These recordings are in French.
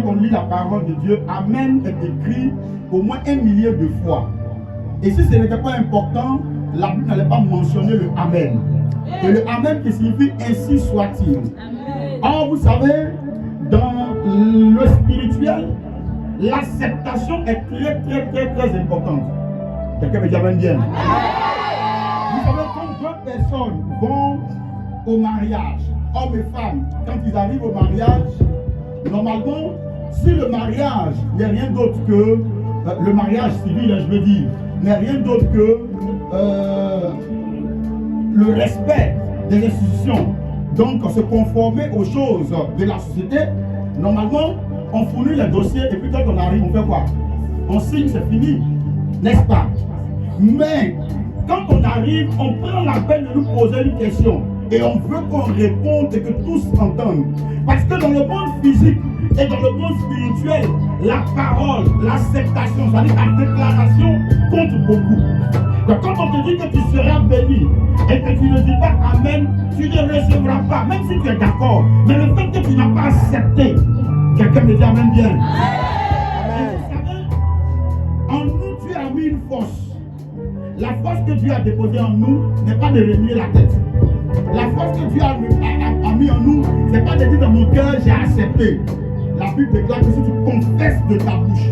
quand on lit la parole de Dieu, Amen est écrit au moins 1 millier de fois. Et si ce n'était pas important, la Bible n'allait pas mentionner le Amen. Et le Amen qui signifie ainsi soit-il. Or, vous savez, dans le spirituel, l'acceptation est très importante. Quelqu'un me dit Amen bien. Vous savez, quand deux personnes vont au mariage, hommes et femmes, quand ils arrivent au mariage, normalement, si le mariage n'est rien d'autre que le mariage civil, je veux dire, n'est rien d'autre que le respect des institutions, donc se conformer aux choses de la société, normalement, on fournit les dossiers et puis quand on arrive, on fait quoi? On signe, c'est fini, n'est-ce pas? Mais quand on arrive, on prend la peine de nous poser une question et on veut qu'on réponde et que tous entendent. Parce que dans le monde physique et dans le monde spirituel, la parole, l'acceptation, c'est-à-dire la déclaration compte beaucoup. Donc quand on te dit que tu seras béni et que tu ne dis pas Amen, tu ne recevras pas, même si tu es d'accord. Mais le fait que tu n'as pas accepté, quelqu'un me dit Amen bien. Et vous savez, en nous, Dieu a mis une force. La force que Dieu a déposée en nous n'est pas de remuer la tête. La force que Dieu a mis en nous, ce n'est pas de dire dans mon cœur, j'ai accepté. La Bible déclare que si tu confesses de ta bouche.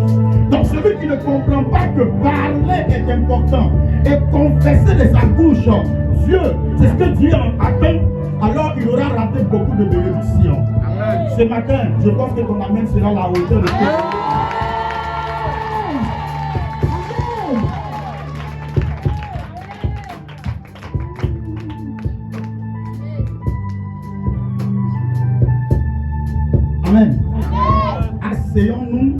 Donc celui qui ne comprend pas que parler est important et confesser de sa bouche, Dieu, c'est ce que Dieu attend, alors il aura raté beaucoup de bénédictions. Ce matin, je pense que ton Amen sera la hauteur de tout. Amen. Asseyons-nous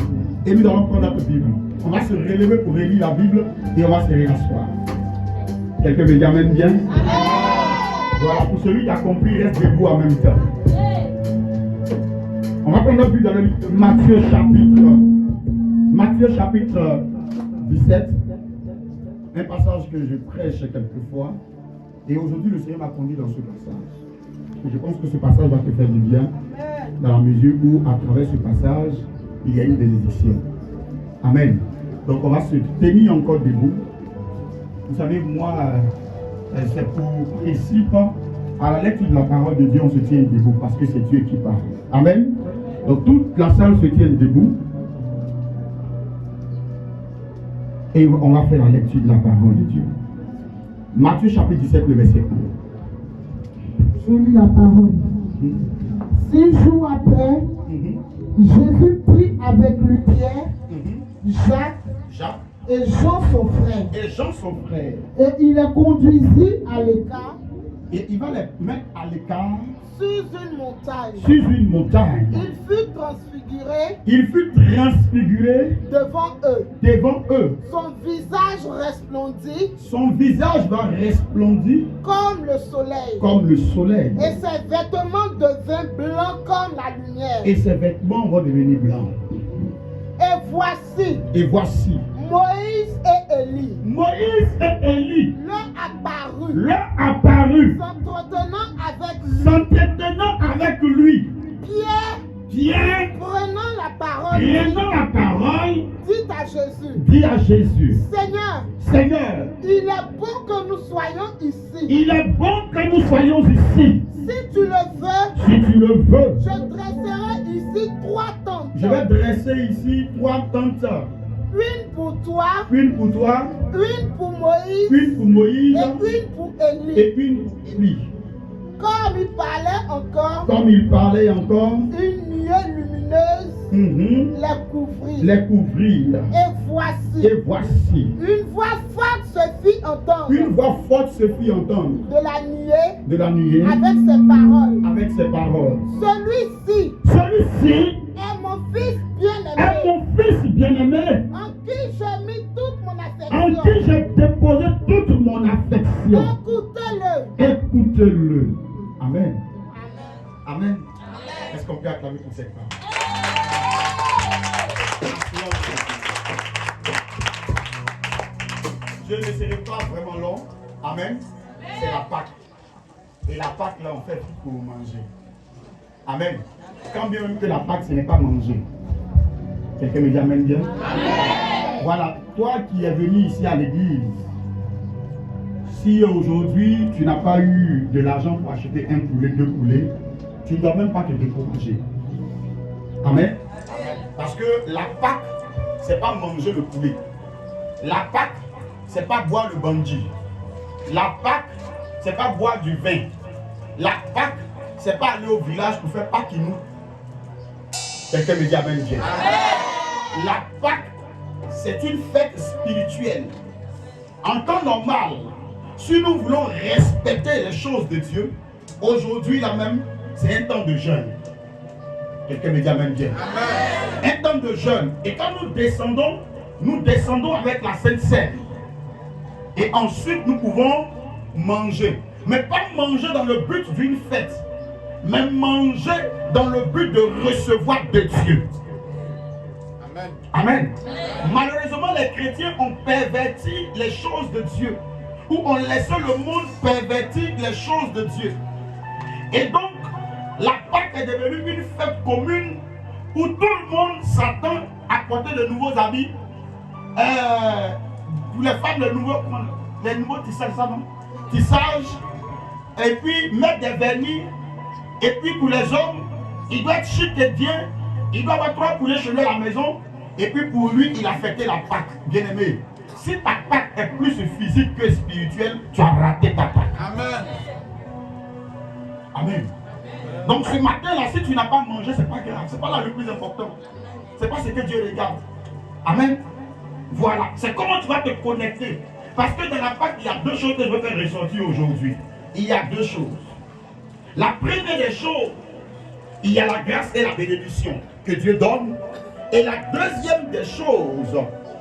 et nous allons prendre notre Bible. On va se relever pour relire la Bible et on va se réasseoir. Quelqu'un me dit Amen bien? Amen. Voilà, pour celui qui a compris, reste debout en même temps. On va prendre notre Bible dans le livre de Matthieu chapitre 17. Un passage que je prêche quelquefois. Et aujourd'hui, le Seigneur m'a conduit dans ce passage. Et je pense que ce passage va te faire du bien. Dans la mesure où, à travers ce passage, il y a une bénédiction. Amen. Donc, on va se tenir encore debout. Vous savez, moi, c'est pour principe, à la lecture de la parole de Dieu, on se tient debout parce que c'est Dieu qui parle. Amen. Donc, toute la salle se tient debout. Et on va faire la lecture de la parole de Dieu. Matthieu chapitre 17, le verset 1. Je lis la parole. 6 jours après, Jésus prit avec lui Pierre, Jacques et Jean son frère. Et il les conduisit à l'écart. Et il va les mettre à l'écart sur une montagne. Il fut transfiguré devant eux. Son visage va resplendir comme le soleil. Et ses vêtements devinrent blancs comme la lumière. Et ses vêtements vont devenir blancs. Et voici Moïse et Élie leur apparut s'entretenant avec lui. Pierre prenant la parole dit à Jésus Seigneur, il est bon que nous soyons ici. Si tu le veux, je dresserai ici 3 tentes. Je vais dresser ici 3 tentes. Une pour toi, une pour Moïse, et une pour Élie. Et une pour lui. Comme il parlait encore, une nuée lumineuse les couvrit. Et voici, une voix forte se fit entendre. De la nuée. Avec ses paroles. Celui-ci est mon fils bien-aimé. En qui j'ai mis toute mon affection. En qui j'ai déposé toute mon affection. Écoutez-le. Amen. Amen. Est-ce qu'on peut acclamer pour cette femme? Je ne serai pas vraiment long. Amen. C'est la Pâque. Et la Pâque, là, on fait tout pour manger. Amen. Quand bien même que la Pâque, ce n'est pas manger. Quelqu'un me dit amen bien? Amen. Voilà, toi qui es venu ici à l'église, si aujourd'hui tu n'as pas eu de l'argent pour acheter un poulet, 2 poulets, tu ne dois même pas te décourager. Amen. Parce que la Pâque, c'est pas manger le poulet. La Pâque, c'est pas boire le bandit. La Pâque, c'est pas boire du vin. La Pâque, c'est pas aller au village pour faire Pâquinou. Quelqu'un me dit amen bien. La Pâque, c'est une fête spirituelle. En temps normal, si nous voulons respecter les choses de Dieu, aujourd'hui là même, c'est un temps de jeûne. Quelqu'un me dit amen bien. Amen. Un temps de jeûne. Et quand nous descendons avec la Sainte Seine. Et ensuite, nous pouvons manger. Mais pas manger dans le but d'une fête, mais manger dans le but de recevoir de Dieu. Amen. Amen. Malheureusement, les chrétiens ont perverti les choses de Dieu, ou ont laissé le monde pervertir les choses de Dieu. Et donc, la Pâque est devenue une fête commune où tout le monde s'attend à porter de nouveaux habits. Pour les femmes, les nouveaux tissages, ça non? Tissages, et puis mettre des vernis. Et puis pour les hommes, il doit être chic et bien. Il doit avoir 3 poulets chez lui à la maison. Et puis pour lui, il a fêté la Pâque. Bien aimé, si ta Pâque est plus physique que spirituelle, tu as raté ta Pâque. Amen. Amen. Donc ce matin-là, si tu n'as pas mangé, c'est pas grave. C'est pas là le plus important. C'est pas ce que Dieu regarde. Amen. Voilà. C'est comment tu vas te connecter. Parce que dans la Pâque, il y a 2 choses que je veux faire ressortir aujourd'hui. Il y a 2 choses. La première des choses, il y a la grâce et la bénédiction que Dieu donne. Et la deuxième des choses,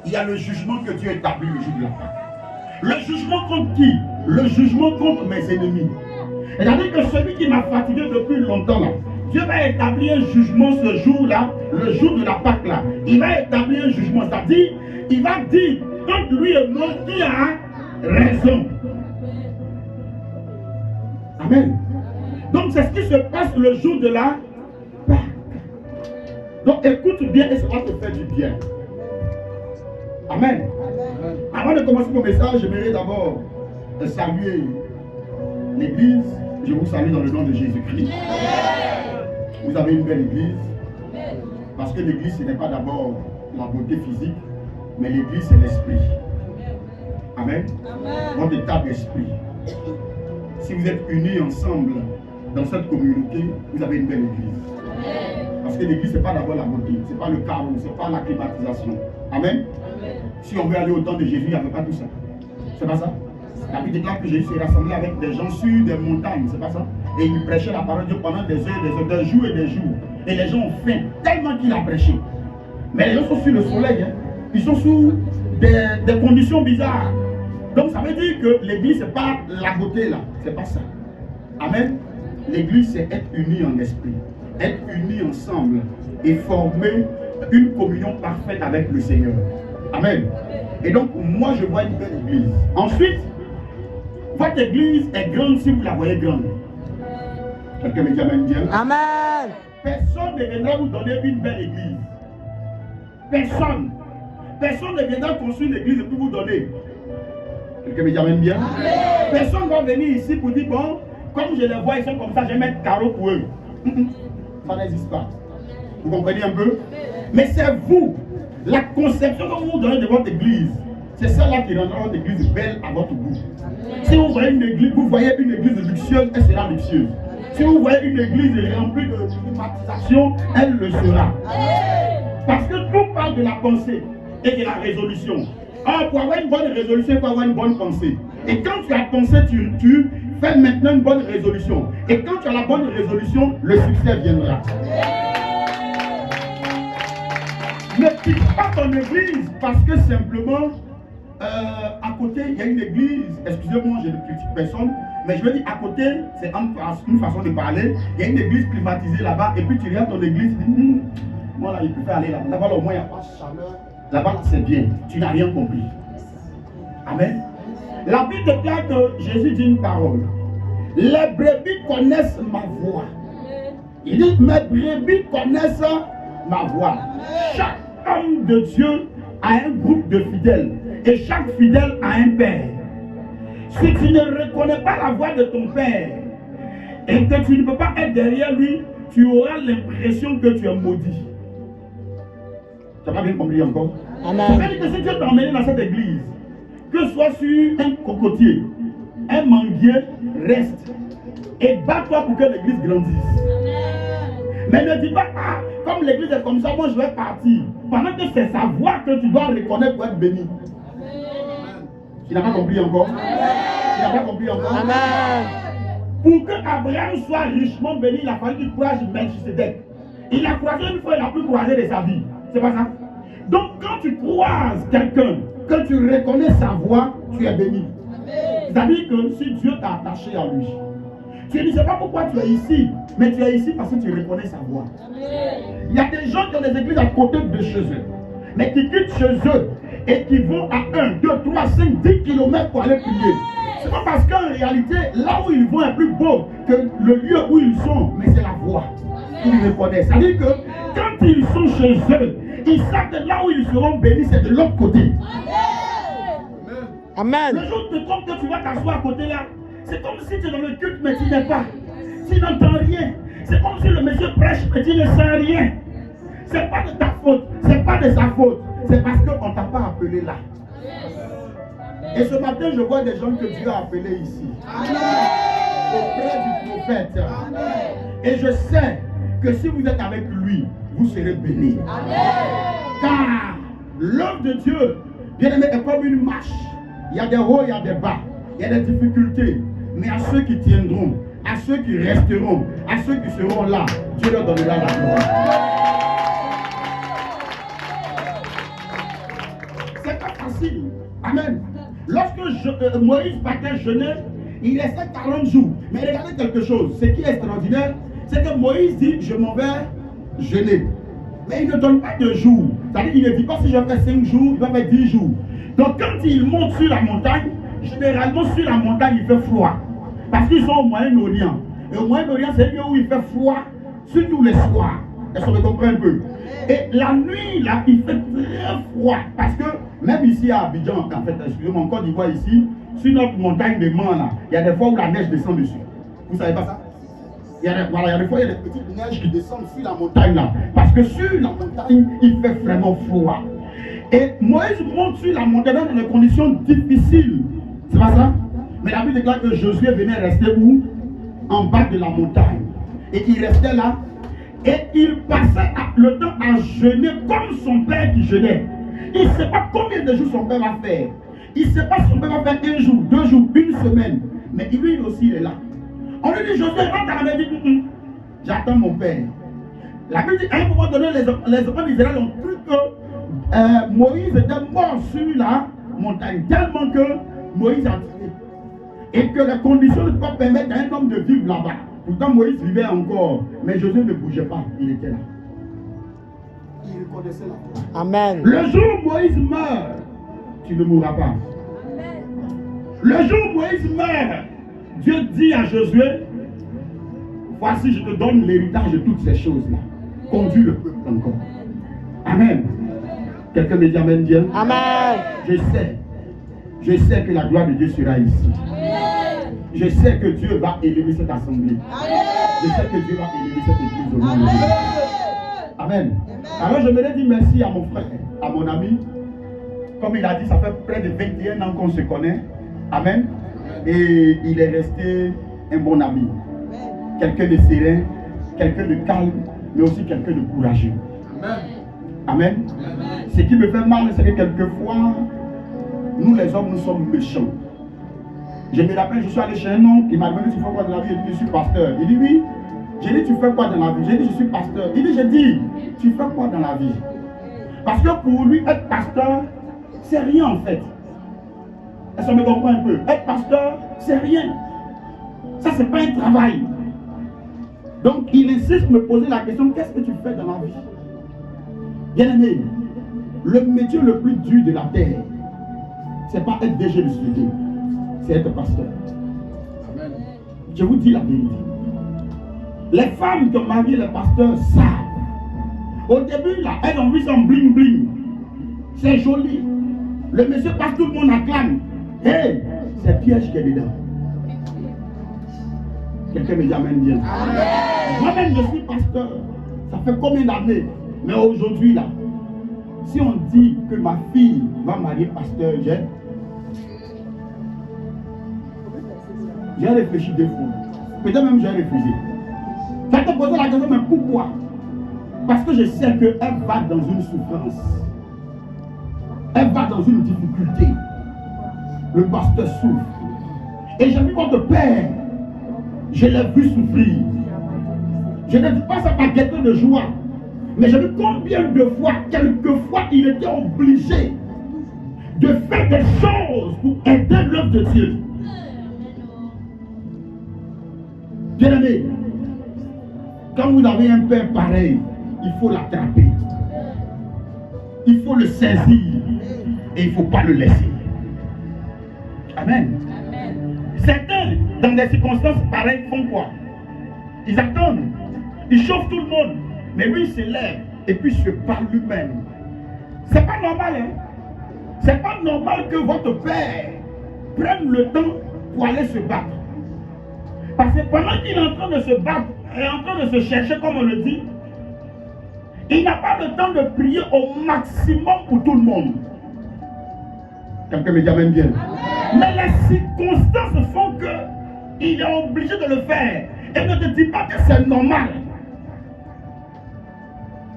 il y a le jugement que Dieu établit le jour de la Pâque. Le jugement contre qui? Le jugement contre mes ennemis. C'est-à-dire que celui qui m'a fatigué depuis longtemps là, Dieu va établir un jugement ce jour-là, le jour de la Pâque là. Il va établir un jugement, c'est-à-dire, il va dire, entre lui et moi, qui a raison. Amen. Donc c'est ce qui se passe le jour de la Pâque. Donc écoute bien et ça va te faire du bien. Amen. Avant de commencer mon message, j'aimerais d'abord saluer l'église. Je vous salue dans le nom de Jésus-Christ. Vous avez une belle église. Parce que l'église, ce n'est pas d'abord la beauté physique, mais l'église, c'est l'esprit. Amen. Votre état d'esprit. Si vous êtes unis ensemble dans cette communauté, vous avez une belle église. Parce que l'église, ce n'est pas d'abord la beauté, ce n'est pas le chaos, ce n'est pas la climatisation. Amen. Si on veut aller au temps de Jésus, il n'y avait pas tout ça. C'est pas ça. La Bible déclare que Jésus s'est rassemblé avec des gens sur des montagnes, c'est pas ça? Et il prêchait la parole de Dieu pendant des heures, des jours et des jours. Et les gens ont faim, tellement qu'il a prêché. Mais les gens sont sur le soleil, hein. Ils sont sous des conditions bizarres. Donc ça veut dire que l'église, c'est pas la beauté là, c'est pas ça. Amen. L'église, c'est être unis en esprit, être unis ensemble et former une communion parfaite avec le Seigneur. Amen. Et donc, moi, je vois une belle église. Ensuite, votre église est grande si vous la voyez grande. Quelqu'un me dit amen bien. Amen. Personne ne viendra vous donner une belle église. Personne. Personne ne viendra construire une église et puis vous donner. Quelqu'un me dit amen bien. Amen. Personne ne va venir ici pour dire, bon, comme je les vois, ils sont comme ça, je vais mettre carreau pour eux. Ça n'existe pas. Vous comprenez un peu? Mais c'est vous. La conception que vous donnez de votre église, c'est celle-là qui rendra votre église belle à votre goût. Si vous voyez une église, vous voyez une église luxueuse, elle sera luxueuse. Si vous voyez une église remplie de climatisation, elle le sera. Parce que tout parle de la pensée et de la résolution. Or, pour avoir une bonne résolution, il faut avoir une bonne pensée. Et quand tu as pensé, tu fais maintenant une bonne résolution. Et quand tu as la bonne résolution, le succès viendra. Ne quitte pas ton église parce que simplement, à côté, il y a une église. Excusez-moi, je ne critique personne, mais je veux dire, à côté, c'est une façon de parler. Il y a une église climatisée là-bas, et puis tu regardes ton église, tu dis, moi là, il préfère aller là. Là-bas, au moins, il n'y a pas de chaleur. Là-bas, c'est bien. Tu n'as rien compris. Amen. La Bible déclare que Jésus dit une parole. Les brebis connaissent ma voix. Il dit, mes brebis connaissent ma voix. Chaque homme de Dieu a un groupe de fidèles. Et chaque fidèle a un père. Si tu ne reconnais pas la voix de ton père et que tu ne peux pas être derrière lui, tu auras l'impression que tu es maudit. Tu n'as pas bien compris encore? Amen. Ça veut dire que si Dieu t'a emmené dans cette église, que ce soit sur un cocotier, un manguier, reste et bats-toi pour que l'église grandisse. Mais ne dis pas, ah, comme l'église est comme ça, moi je vais partir. Pendant que c'est sa voix que tu dois reconnaître pour être béni. Tu n'as pas compris encore? Tu n'as pas compris encore? Amen. Pour que Abraham soit richement béni, il a fallu qu'il croise Melchisedec. Il a croisé une fois, il n'a plus croisé de sa vie. C'est pas ça? Donc quand tu croises quelqu'un, que tu reconnais sa voix, tu es béni. C'est-à-dire que si Dieu t'a attaché à lui, tu ne sais pas pourquoi tu es ici, mais tu es ici parce que tu reconnais sa voix. Il y a des gens qui ont des églises à côté de chez eux, mais qui quittent chez eux et qui vont à 1, 2, 3, 5, 10 km pour aller prier. C'est pas parce qu'en réalité, là où ils vont est plus beau que le lieu où ils sont, mais c'est la voix qu'ils reconnaissent. C'est-à-dire que quand ils sont chez eux, ils savent que là où ils seront bénis, c'est de l'autre côté. Amen. Le jour où tu te trompes que tu vas t'asseoir à côté là, c'est comme si tu es dans le culte mais tu n'es pas. Tu n'entends rien. C'est comme si le monsieur prêche mais tu ne sais rien. C'est pas de ta faute, c'est pas de sa faute. C'est parce qu'on ne t'a pas appelé là. Et ce matin, je vois des gens que Dieu a appelés ici. Auprès du prophète. Et je sais que si vous êtes avec lui, vous serez bénis. Car l'œuvre de Dieu, bien aimé, est comme une marche. Il y a des hauts, il y a des bas. Il y a des difficultés. Mais à ceux qui tiendront, à ceux qui resteront, à ceux qui seront là, Dieu leur donnera la gloire. C'est pas facile. Amen. Lorsque Moïse partait jeûner, il restait 40 jours. Mais regardez quelque chose. Ce qui est extraordinaire, c'est que Moïse dit, je m'en vais jeûner. Mais il ne donne pas de jours. C'est-à-dire qu'il ne dit pas si je fais 5 jours, il va faire 10 jours. Donc quand il monte sur la montagne, généralement sur la montagne, il fait froid. Parce qu'ils sont au Moyen-Orient. Et au Moyen-Orient, c'est un lieu où il fait froid, surtout les soirs. Est-ce qu'on me comprend un peu? Et la nuit, là, il fait très froid. Parce que même ici à Abidjan, en fait, excusez-moi, en Côte d'Ivoire ici, sur notre montagne de Mans, là, il y a des fois où la neige descend dessus. Vous savez pas ça? Il y a des fois, il y a des petites neiges qui descendent sur la montagne, là. Parce que sur la montagne, il fait vraiment froid. Et Moïse monte sur la montagne dans des conditions difficiles. C'est pas ça? Mais la Bible déclare que Josué venait rester où? En bas de la montagne. Et il restait là. Et il passait le temps à jeûner comme son père qui jeûnait. Il ne sait pas combien de jours son père va faire. Il ne sait pas si son père va faire 1 jour, 2 jours, 1 semaine. Mais lui aussi, il est là. On lui dit, Josué, rentre à la maison. J'attends mon père. La Bible dit, à un moment donné, les enfants d'Israël ont cru que Moïse était mort sur la montagne. Tellement que Moïse a tué. Et que les conditions ne peuvent pas permettre à un homme de vivre là-bas. Pourtant, Moïse vivait encore. Mais Josué ne bougeait pas. Il était là. Il reconnaissait la foi. Amen. Le jour où Moïse meurt, tu ne mourras pas. Amen. Le jour où Moïse meurt, Dieu dit à Josué, voici, je te donne l'héritage de toutes ces choses-là. Conduis le peuple encore. Amen. Quelqu'un me dit amen bien? Amen. Je sais que la gloire de Dieu sera ici. Amen. Je sais que Dieu va élever cette assemblée. Amen. Je sais que Dieu va élever cette église au nom de Dieu. Amen. Alors je me dis merci à mon frère, à mon ami. Comme il a dit, ça fait près de 21 ans qu'on se connaît. Amen. Et il est resté un bon ami. Quelqu'un de serein, quelqu'un de calme, mais aussi quelqu'un de courageux. Amen. Amen. Ce qui me fait mal, c'est que quelquefois, nous les hommes, nous sommes méchants. Je me rappelle, je suis allé chez un homme qui m'a demandé tu fais quoi dans la vie. Il dit, je suis pasteur. Il dit oui. J'ai dit, tu fais quoi dans la vie? J'ai dit, je suis pasteur. Il dit, j'ai dit, tu fais quoi dans la vie? Parce que pour lui, être pasteur, c'est rien en fait. Est-ce qu'on me comprend un peu? Être pasteur, c'est rien. Ça, c'est pas un travail. Donc, il insiste me poser la question, qu'est-ce que tu fais dans la vie? Bien aimé, le métier le plus dur de la terre, c'est pas être DG de société, c'est être pasteur. Amen. Je vous dis la vérité. Les femmes qui ont marié les pasteurs savent. Au début, là, elles ont vu son bling bling. C'est joli. Le monsieur passe, tout le monde acclame. Hey, c'est piège qui est dedans. Quelqu'un me dit amen bien. Moi-même, je suis pasteur. Ça fait combien d'années? Mais aujourd'hui, là, si on dit que ma fille va marier pasteur, j'ai réfléchi deux fois. Peut-être même j'ai refusé. Quand te posé la question, mais pourquoi? Parce que je sais qu'elle va dans une souffrance. Elle va dans une difficulté. Le pasteur souffre. Et j'ai vu votre père. Je l'ai vu souffrir. Je ne dis pas ça par gaieté de joie. Mais j'ai vu combien de fois, quelquefois, il était obligé de faire des choses pour aider l'œuvre de Dieu. Bien aimé, quand vous avez un père pareil, il faut l'attraper. Il faut le saisir. Et il ne faut pas le laisser. Amen. Certains, dans des circonstances pareilles, font quoi? Ils attendent. Ils chauffent tout le monde. Mais lui, il se lève et puis se parle lui-même. C'est pas normal, hein? C'est pas normal que votre père prenne le temps pour aller se battre. Parce que pendant qu'il est en train de se battre, et en train de se chercher, comme on le dit, il n'a pas le temps de prier au maximum pour tout le monde. Quelqu'un me dit amen bien. Mais les circonstances font qu'il est obligé de le faire. Et ne te dis pas que c'est normal.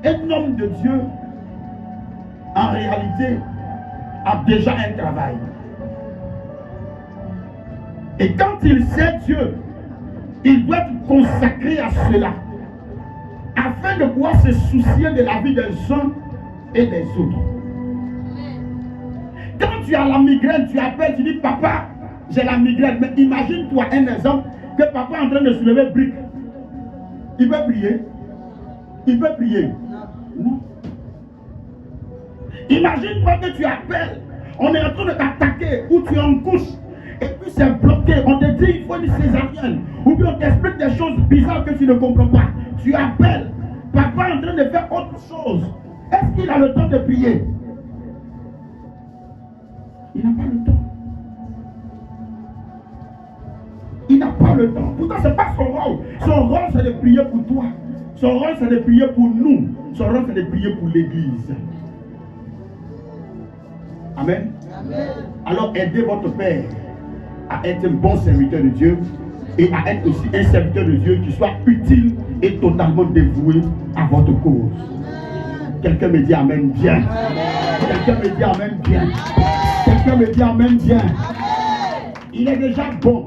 Un homme de Dieu, en réalité, a déjà un travail. Et quand il sait Dieu, il doit être consacré à cela, afin de pouvoir se soucier de la vie des uns et des autres. Quand tu as la migraine, tu appelles, tu dis papa, j'ai la migraine. Mais imagine-toi un exemple que papa est en train de soulever brique. Il peut prier. Il peut prier. Non. Imagine-toi que tu appelles, on est en train de t'attaquer, ou tu es en couche, et puis c'est bloqué. On te dit il faut une césarienne, ou bien on t'explique des choses bizarres que tu ne comprends pas. Tu appelles, papa est en train de faire autre chose. Est-ce qu'il a le temps de prier? Il n'a pas le temps. Il n'a pas le temps. Pourtant, ce n'est pas son rôle. Son rôle, c'est de prier pour toi. Son rôle, c'est de prier pour nous. Son rôle, c'est de prier pour l'Église. Amen. Amen. Alors, aidez votre Père à être un bon serviteur de Dieu et à être aussi un serviteur de Dieu qui soit utile et totalement dévoué à votre cause. Quelqu'un me dit amen bien. Quelqu'un me dit amen bien. Quelqu'un me dit amen bien. Il est déjà bon.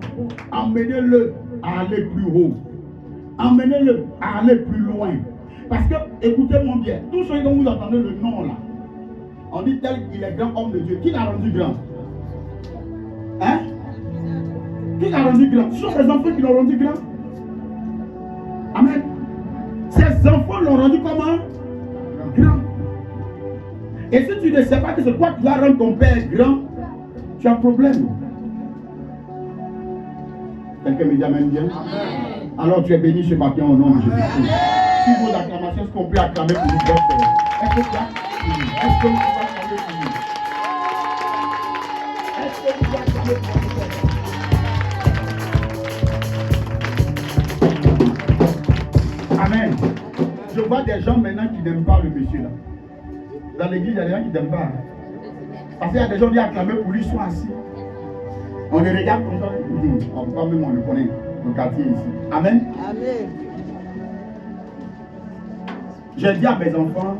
Emmenez-le à aller plus haut. Emmenez-le à aller plus loin. Parce que, écoutez-moi bien, tous ceux dont vous entendez le nom là, on dit tel qu'il est grand homme de Dieu. Qui l'a rendu grand? Hein? Qui l'a rendu grand? Ce sont les enfants qui l'ont rendu grand. Amen. Ces enfants l'ont rendu comment? Grand. Et si tu ne sais pas que c'est quoi qui va rendre ton père grand, tu as un problème. Quelqu'un me dit amen bien? Amen. Alors tu es béni ce matin au nom de Jésus. Si vos acclamations, est-ce qu'on peut acclamer pour nous? Est-ce que tu as? Est-ce que vous pouvez acclamer pour nous? Est-ce que vous pouvez acclamer pour nous? Amen. Je vois des gens maintenant qui n'aiment pas le monsieur là. Dans l'église, il y a des gens qui n'aiment pas. Parce qu'il y a des gens qui acclament pour lui, ils sont assis. On les regarde comme ça. On ne peut pas même, on le connaît. Le quartier ici. Amen. Amen. J'ai dit à mes enfants,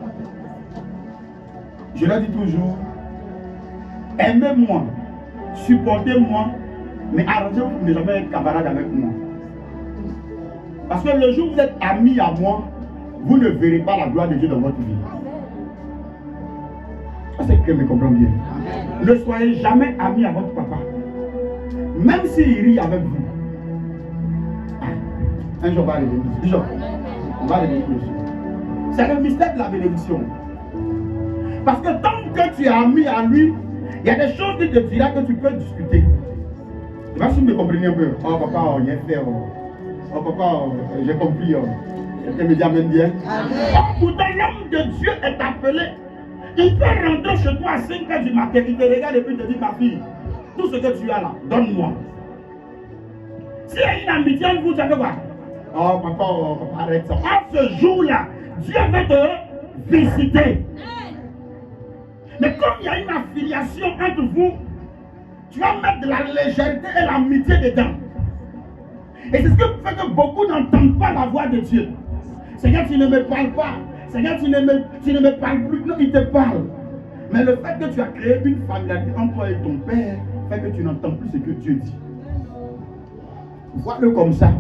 je leur dis toujours, aimez-moi, supportez-moi, mais arrangez-vous pour ne jamais être camarade avec moi. Parce que le jour où vous êtes amis à moi, vous ne verrez pas la gloire de Dieu dans votre vie. Ça, c'est que me comprend bien. Amen. Ne soyez jamais amis à votre papa. Même s'il rit avec vous. Un jour, on va arriver. On va arriver dessus. C'est le mystère de la bénédiction. Parce que tant que tu es ami à lui, il y a des choses qu'il te dira que tu peux discuter. Je ne sais pas si vous me comprenez un peu. Oh papa, on y est fait. Oh papa, j'ai compris. Quelqu'un me dit amen bien. Pourtant, l'homme de Dieu est appelé. Il peut rentrer chez toi à 5 h du matin, il te regarde et puis te dit, ma fille, tout ce que tu as là, donne-moi. S'il y a une amitié entre vous, tu as fait quoi? Oh papa, arrête ça. À ce jour-là, Dieu va te visiter. Mais comme il y a une affiliation entre vous, tu vas mettre de la légèreté et l'amitié dedans. Et c'est ce que fait que beaucoup n'entendent pas la voix de Dieu. Seigneur, tu ne me parles pas. Seigneur, tu ne me parles plus. Non, il te parle. Mais le fait que tu as créé une familiarité entre toi et ton père fait que tu n'entends plus ce que Dieu dit. Vois-le comme ça.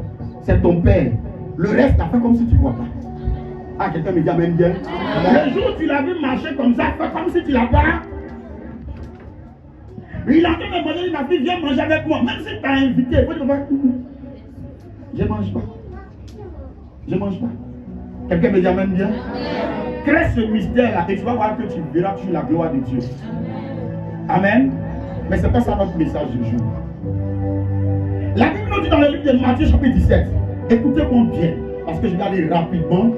C'est ton père. Le reste, t'as fait comme si tu ne vois pas. Ah, quelqu'un me dit amen bien. Le jour où tu l'as vu marcher comme ça, fais comme si tu ne l'as pas. Il a en train de me demander, ma fille, viens manger avec moi. Même si tu as invité, il faut dire, je ne mange pas. Je ne mange pas. Quelqu'un me dit amen bien. Crée ce mystère-là et tu vas voir que tu verras toujours la gloire de Dieu. Amen. Mais ce n'est pas ça notre message du jour. La Bible nous dit dans le livre de Matthieu chapitre 17. Écoutez-moi bien, parce que je vais aller rapidement.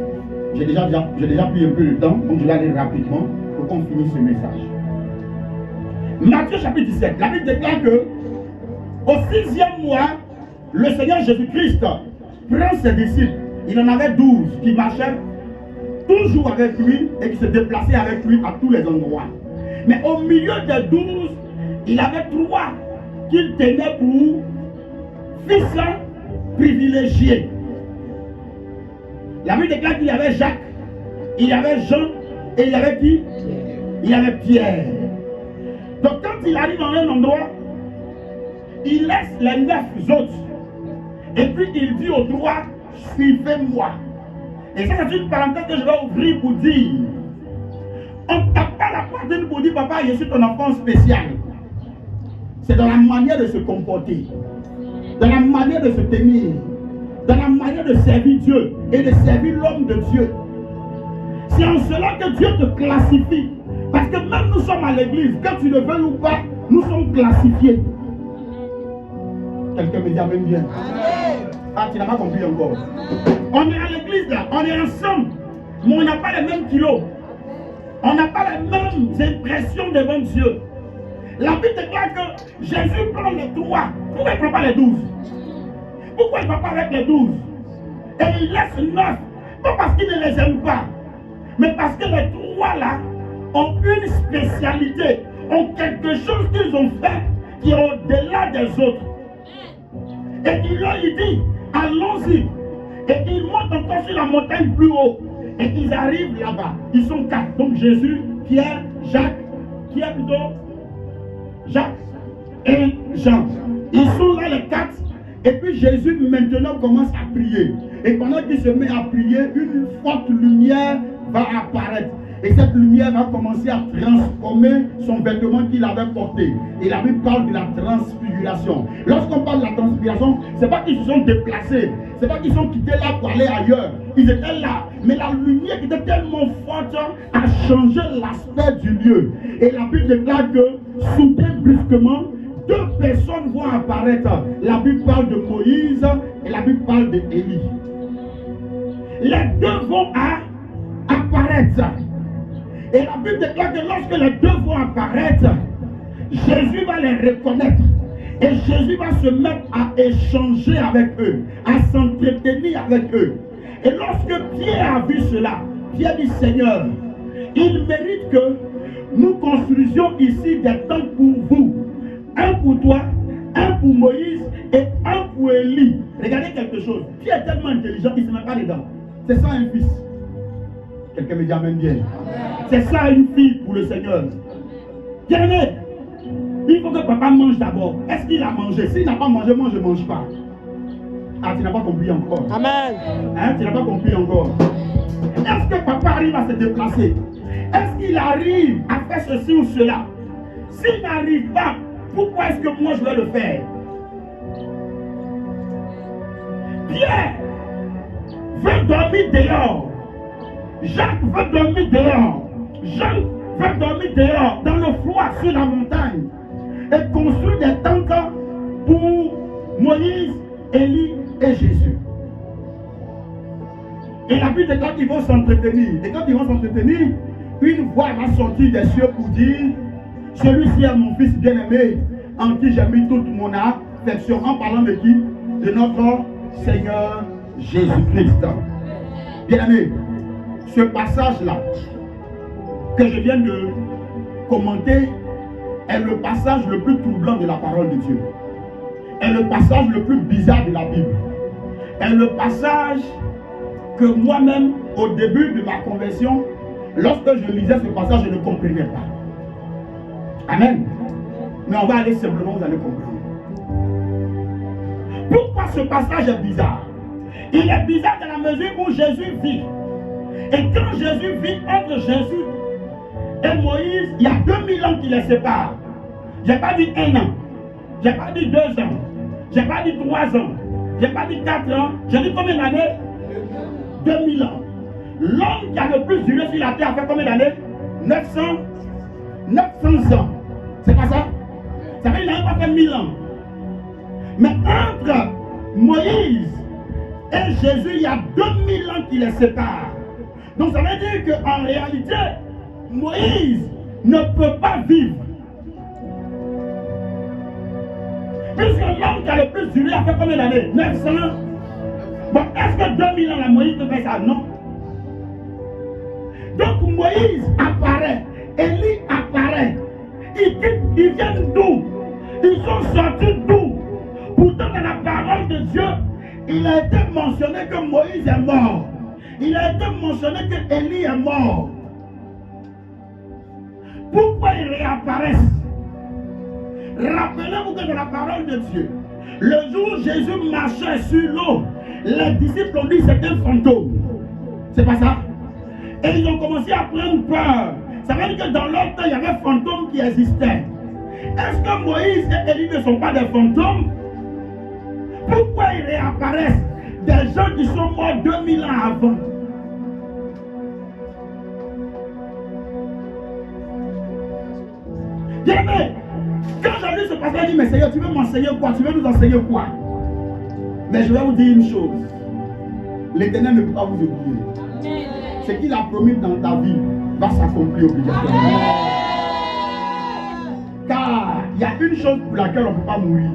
J'ai déjà pris un peu de temps, donc je vais aller rapidement pour qu'on finisse ce message. Matthieu chapitre 17, la Bible déclare que au 6e mois, le Seigneur Jésus-Christ prend ses disciples. Il en avait 12 qui marchaient toujours avec lui et qui se déplaçaient avec lui à tous les endroits. Mais au milieu des 12, il avait 3 qu'il tenait pour fils privilégiés. La Bible déclare qu'il y avait Jacques, il y avait Jean et il y avait qui? Il y avait Pierre. Donc quand il arrive dans un endroit, il laisse les 9 autres. Et puis il dit aux 3, suivez-moi. Et ça c'est une parenthèse que je vais ouvrir pour dire. On ne tape pas la poitrine pour dire, papa, je suis ton enfant spécial. C'est dans la manière de se comporter, dans la manière de se tenir, dans la manière de servir Dieu et de servir l'homme de Dieu. C'est en cela que Dieu te classifie. Parce que même nous sommes à l'église, quand tu le veux ou pas, nous sommes classifiés. Quelqu'un me dit amen bien. Ah, tu n'as pas compris encore. On est à l'église là, on est ensemble, mais on n'a pas les mêmes kilos. On n'a pas les mêmes impressions devant Dieu. La Bible déclare que Jésus prend les 3. Pourquoi il ne prend pas les 12? Pourquoi il ne va pas avec les 12? Et il laisse 9. Pas parce qu'il ne les aime pas, mais parce que les 3 là ont une spécialité, ont quelque chose qu'ils ont fait qui est au-delà des autres. Et il leur dit, allons-y. Et ils montent encore sur la montagne plus haut. Et ils arrivent là-bas. Ils sont 4. Donc Jésus, Pierre, Jacques, qui est plutôt Jacques et Jean. Ils sont là les 4. Et puis Jésus maintenant commence à prier. Et pendant qu'il se met à prier, une forte lumière va apparaître. Et cette lumière va commencer à transformer son vêtement qu'il avait porté. Et la Bible parle de la transfiguration. Lorsqu'on parle de la transfiguration, ce n'est pas qu'ils se sont déplacés. Ce n'est pas qu'ils sont quittés là pour aller ailleurs. Ils étaient là. Mais la lumière qui était tellement forte a changé l'aspect du lieu. Et la Bible déclare que soudain, brusquement, 2 personnes vont apparaître. La Bible parle de Moïse et la Bible parle d'Élie. Les 2 vont apparaître. Et la Bible déclare que lorsque les 2 vont apparaître, Jésus va les reconnaître. Et Jésus va se mettre à échanger avec eux, à s'entretenir avec eux. Et lorsque Pierre a vu cela, Pierre dit, Seigneur, il mérite que nous construisions ici des temples pour vous. Un pour toi, un pour Moïse et un pour Élie. Regardez quelque chose. Pierre est tellement intelligent, il ne se met pas dedans. C'est ça un fils. Quelqu'un me dit amen bien. C'est ça une fille pour le Seigneur. Bien-aimé, il faut que papa mange d'abord. Est-ce qu'il a mangé? S'il n'a pas mangé, moi je ne mange pas. Ah, tu n'as pas compris encore. Amen. Hein, tu n'as pas compris encore. Est-ce que papa arrive à se déplacer? Est-ce qu'il arrive à faire ceci ou cela? S'il n'arrive pas, pourquoi est-ce que moi je vais le faire? Pierre veut dormir dehors. Jacques veut dormir dehors. Jean veut dormir dehors, dans le froid, sur la montagne. Et construire des tentes pour Moïse, Élie et Jésus. Et la Bible déclare qu'ils vont s'entretenir. Et quand ils vont s'entretenir, une voix va sortir des cieux pour dire, celui-ci est mon fils bien-aimé, en qui j'ai mis toute mon affection. En parlant de qui? De notre Seigneur Jésus-Christ. Bien-aimé, ce passage-là que je viens de commenter est le passage le plus troublant de la parole de Dieu. Est le passage le plus bizarre de la Bible. Est le passage que moi-même, au début de ma conversion, lorsque je lisais ce passage, je ne comprenais pas. Amen. Mais on va aller simplement, vous allez comprendre. Pourquoi ce passage est bizarre? Il est bizarre dans la mesure où Jésus vit. Et quand Jésus vit entre Jésus et Moïse, il y a 2000 ans qui les séparent. Je n'ai pas dit 1 an. Je n'ai pas dit 2 ans. Je n'ai pas dit 3 ans. Je n'ai pas dit 4 ans. J'ai dit combien d'années? 2000 ans. L'homme qui a le plus duré sur la terre a fait combien d'années? 900 ans. C'est pas ça? Ça veut dire qu'il n'a pas fait 1000 ans. Mais entre Moïse et Jésus, il y a 2000 ans qui les séparent. Donc ça veut dire qu'en réalité, Moïse ne peut pas vivre. Puisque l'homme qui a le plus duré a fait combien d'années? 900 ans. Bon, est-ce que 2000 ans, la Moïse peut faire ça? Non. Donc Moïse apparaît, Élie apparaît. Ils viennent d'où? Ils sont sortis d'où? Pourtant dans la parole de Dieu, il a été mentionné que Moïse est mort. Il a été mentionné que Élie est mort. Pourquoi ils réapparaissent? Rappelez-vous que dans la parole de Dieu, le jour où Jésus marchait sur l'eau, les disciples ont dit que c'était un fantôme. C'est pas ça? Et ils ont commencé à prendre peur. Ça veut dire que dans leur temps, il y avait un fantôme qui existait. Est-ce que Moïse et Élie ne sont pas des fantômes? Pourquoi ils réapparaissent? Des gens qui sont morts 2000 ans avant. Bien-aimé, quand j'ai lu ce passage, j'ai dit, mais Seigneur, tu veux m'enseigner quoi? Tu veux nous enseigner quoi? Mais je vais vous dire une chose. L'Éternel ne peut pas vous oublier. Ce qu'il a promis dans ta vie va s'accomplir obligatoirement. Car il y a une chose pour laquelle on ne peut pas mourir.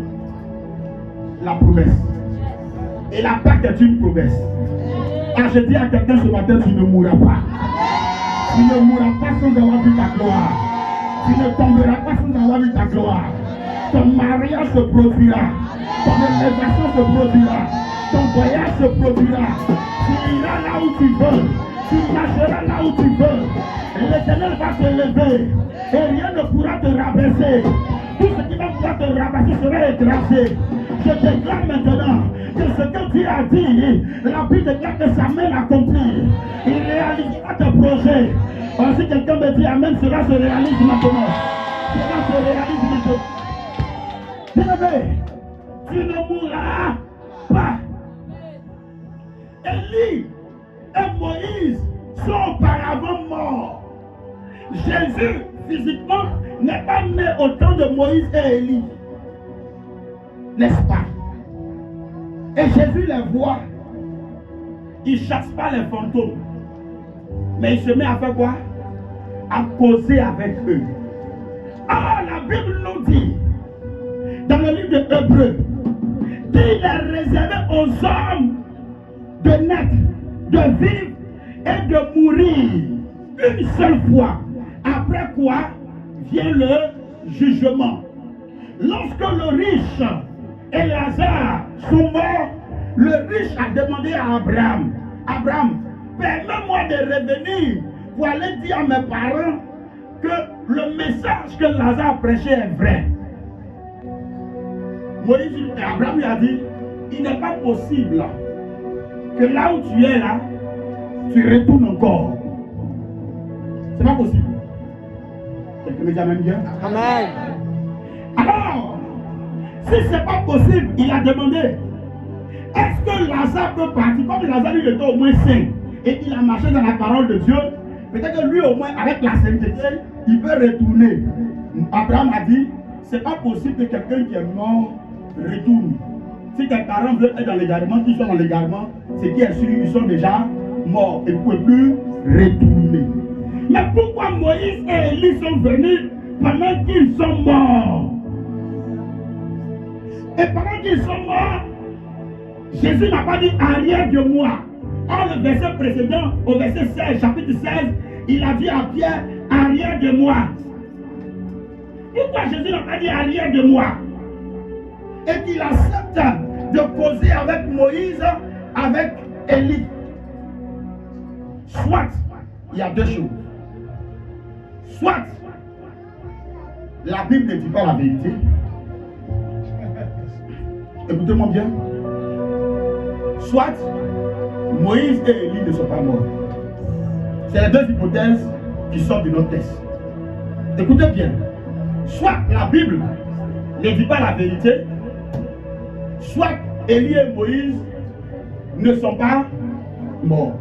La promesse. Et la Pâque est une promesse. Car je dis à quelqu'un ce matin, tu ne mourras pas. Tu ne mourras pas sans avoir vu ta gloire. Tu ne tomberas pas sans avoir vu ta gloire. Ton mariage se produira. Ton élévation se produira. Ton voyage se produira. Tu iras là où tu veux. Tu marcheras là où tu veux. L'Éternel va te lever. Et rien ne pourra te rabaisser. Tout ce qui va pouvoir te rabaisser sera écrasé. Je déclare maintenant que ce que Dieu a dit, la Bible déclare que sa main l'accomplit. Il réalisera tes projets. Alors, si quelqu'un me dit Amen, cela se réalise maintenant. Cela se réalise maintenant. Bien-aimé, tu ne mourras pas. Élie et Moïse sont auparavant morts. Jésus, physiquement, n'est pas né au temps de Moïse et Élie. N'est-ce pas? Et Jésus les voit. Il ne chasse pas les fantômes. Mais il se met à faire quoi? À causer avec eux. Ah, la Bible nous dit, dans le livre de Hébreux, qu'il est réservé aux hommes de naître, de vivre et de mourir une seule fois. Après quoi vient le jugement. Lorsque le riche et Lazare sont morts, le riche a demandé à Abraham, Abraham, permets-moi de revenir pour aller dire à mes parents que le message que Lazare prêchait est vrai. Moïse et Abraham lui a dit, il n'est pas possible que là où tu es là, tu retournes encore. C'est pas possible. Quelqu'un me dit amen bien? Amen. Alors, si c'est pas possible, il a demandé, est-ce que Lazare peut partir? Comme Lazare lui était au moins saint et il a marché dans la parole de Dieu, peut-être que lui au moins avec la sainteté, il peut retourner. Abraham a dit, c'est pas possible que quelqu'un qui est mort retourne. Si tes parents veulent être dans l'égarement, qu'ils soient dans l'égarement, c'est qui est sûr, ils sont déjà mort et ne pouvaient plus retourner. Mais pourquoi Moïse et Élie sont venus pendant qu'ils sont morts? Et pendant qu'ils sont morts, Jésus n'a pas dit arrière de moi. Or, le verset précédent, au verset 16, chapitre 16, il a dit à Pierre, arrière de moi. Pourquoi Jésus n'a pas dit arrière de moi? Et qu'il accepte de causer avec Moïse, avec Élie. Soit, il y a deux choses. Soit, la Bible ne dit pas la vérité. Écoutez-moi bien. Soit, Moïse et Élie ne sont pas morts. C'est les deux hypothèses qui sortent de notre texte. Écoutez bien. Soit la Bible ne dit pas la vérité, soit Élie et Moïse ne sont pas morts.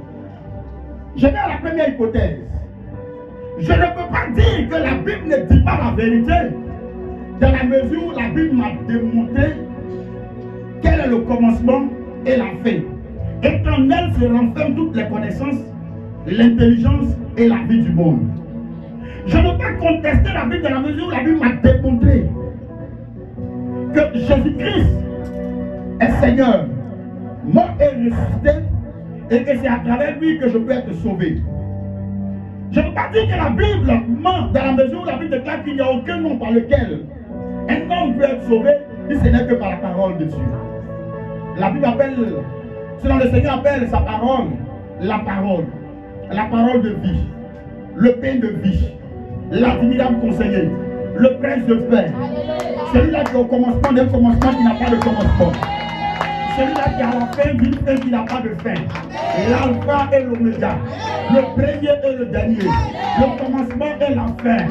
Je vais à la première hypothèse. Je ne peux pas dire que la Bible ne dit pas la vérité, dans la mesure où la Bible m'a démontré quel est le commencement et la fin. Et en elle se renferment toutes les connaissances, l'intelligence et la vie du monde. Je ne peux pas contester la Bible dans la mesure où la Bible m'a démontré que Jésus-Christ est Seigneur, mort et ressuscité, et que c'est à travers lui que je peux être sauvé. Je ne peux pas dire que la Bible ment dans la mesure où la Bible déclare qu'il n'y a aucun nom par lequel un homme peut être sauvé, si ce n'est que par la parole de Dieu. La Bible appelle, selon le Seigneur appelle sa parole, la parole de vie, le pain de vie, l'admirable conseiller, le prince de paix, celui-là qui est au commencement d'un commencement qui n'a pas de commencement, celui-là qui est à la fin d'une fin qui n'a pas de fin, l'alpha et l'oméga, le premier et le dernier, le commencement et la fin,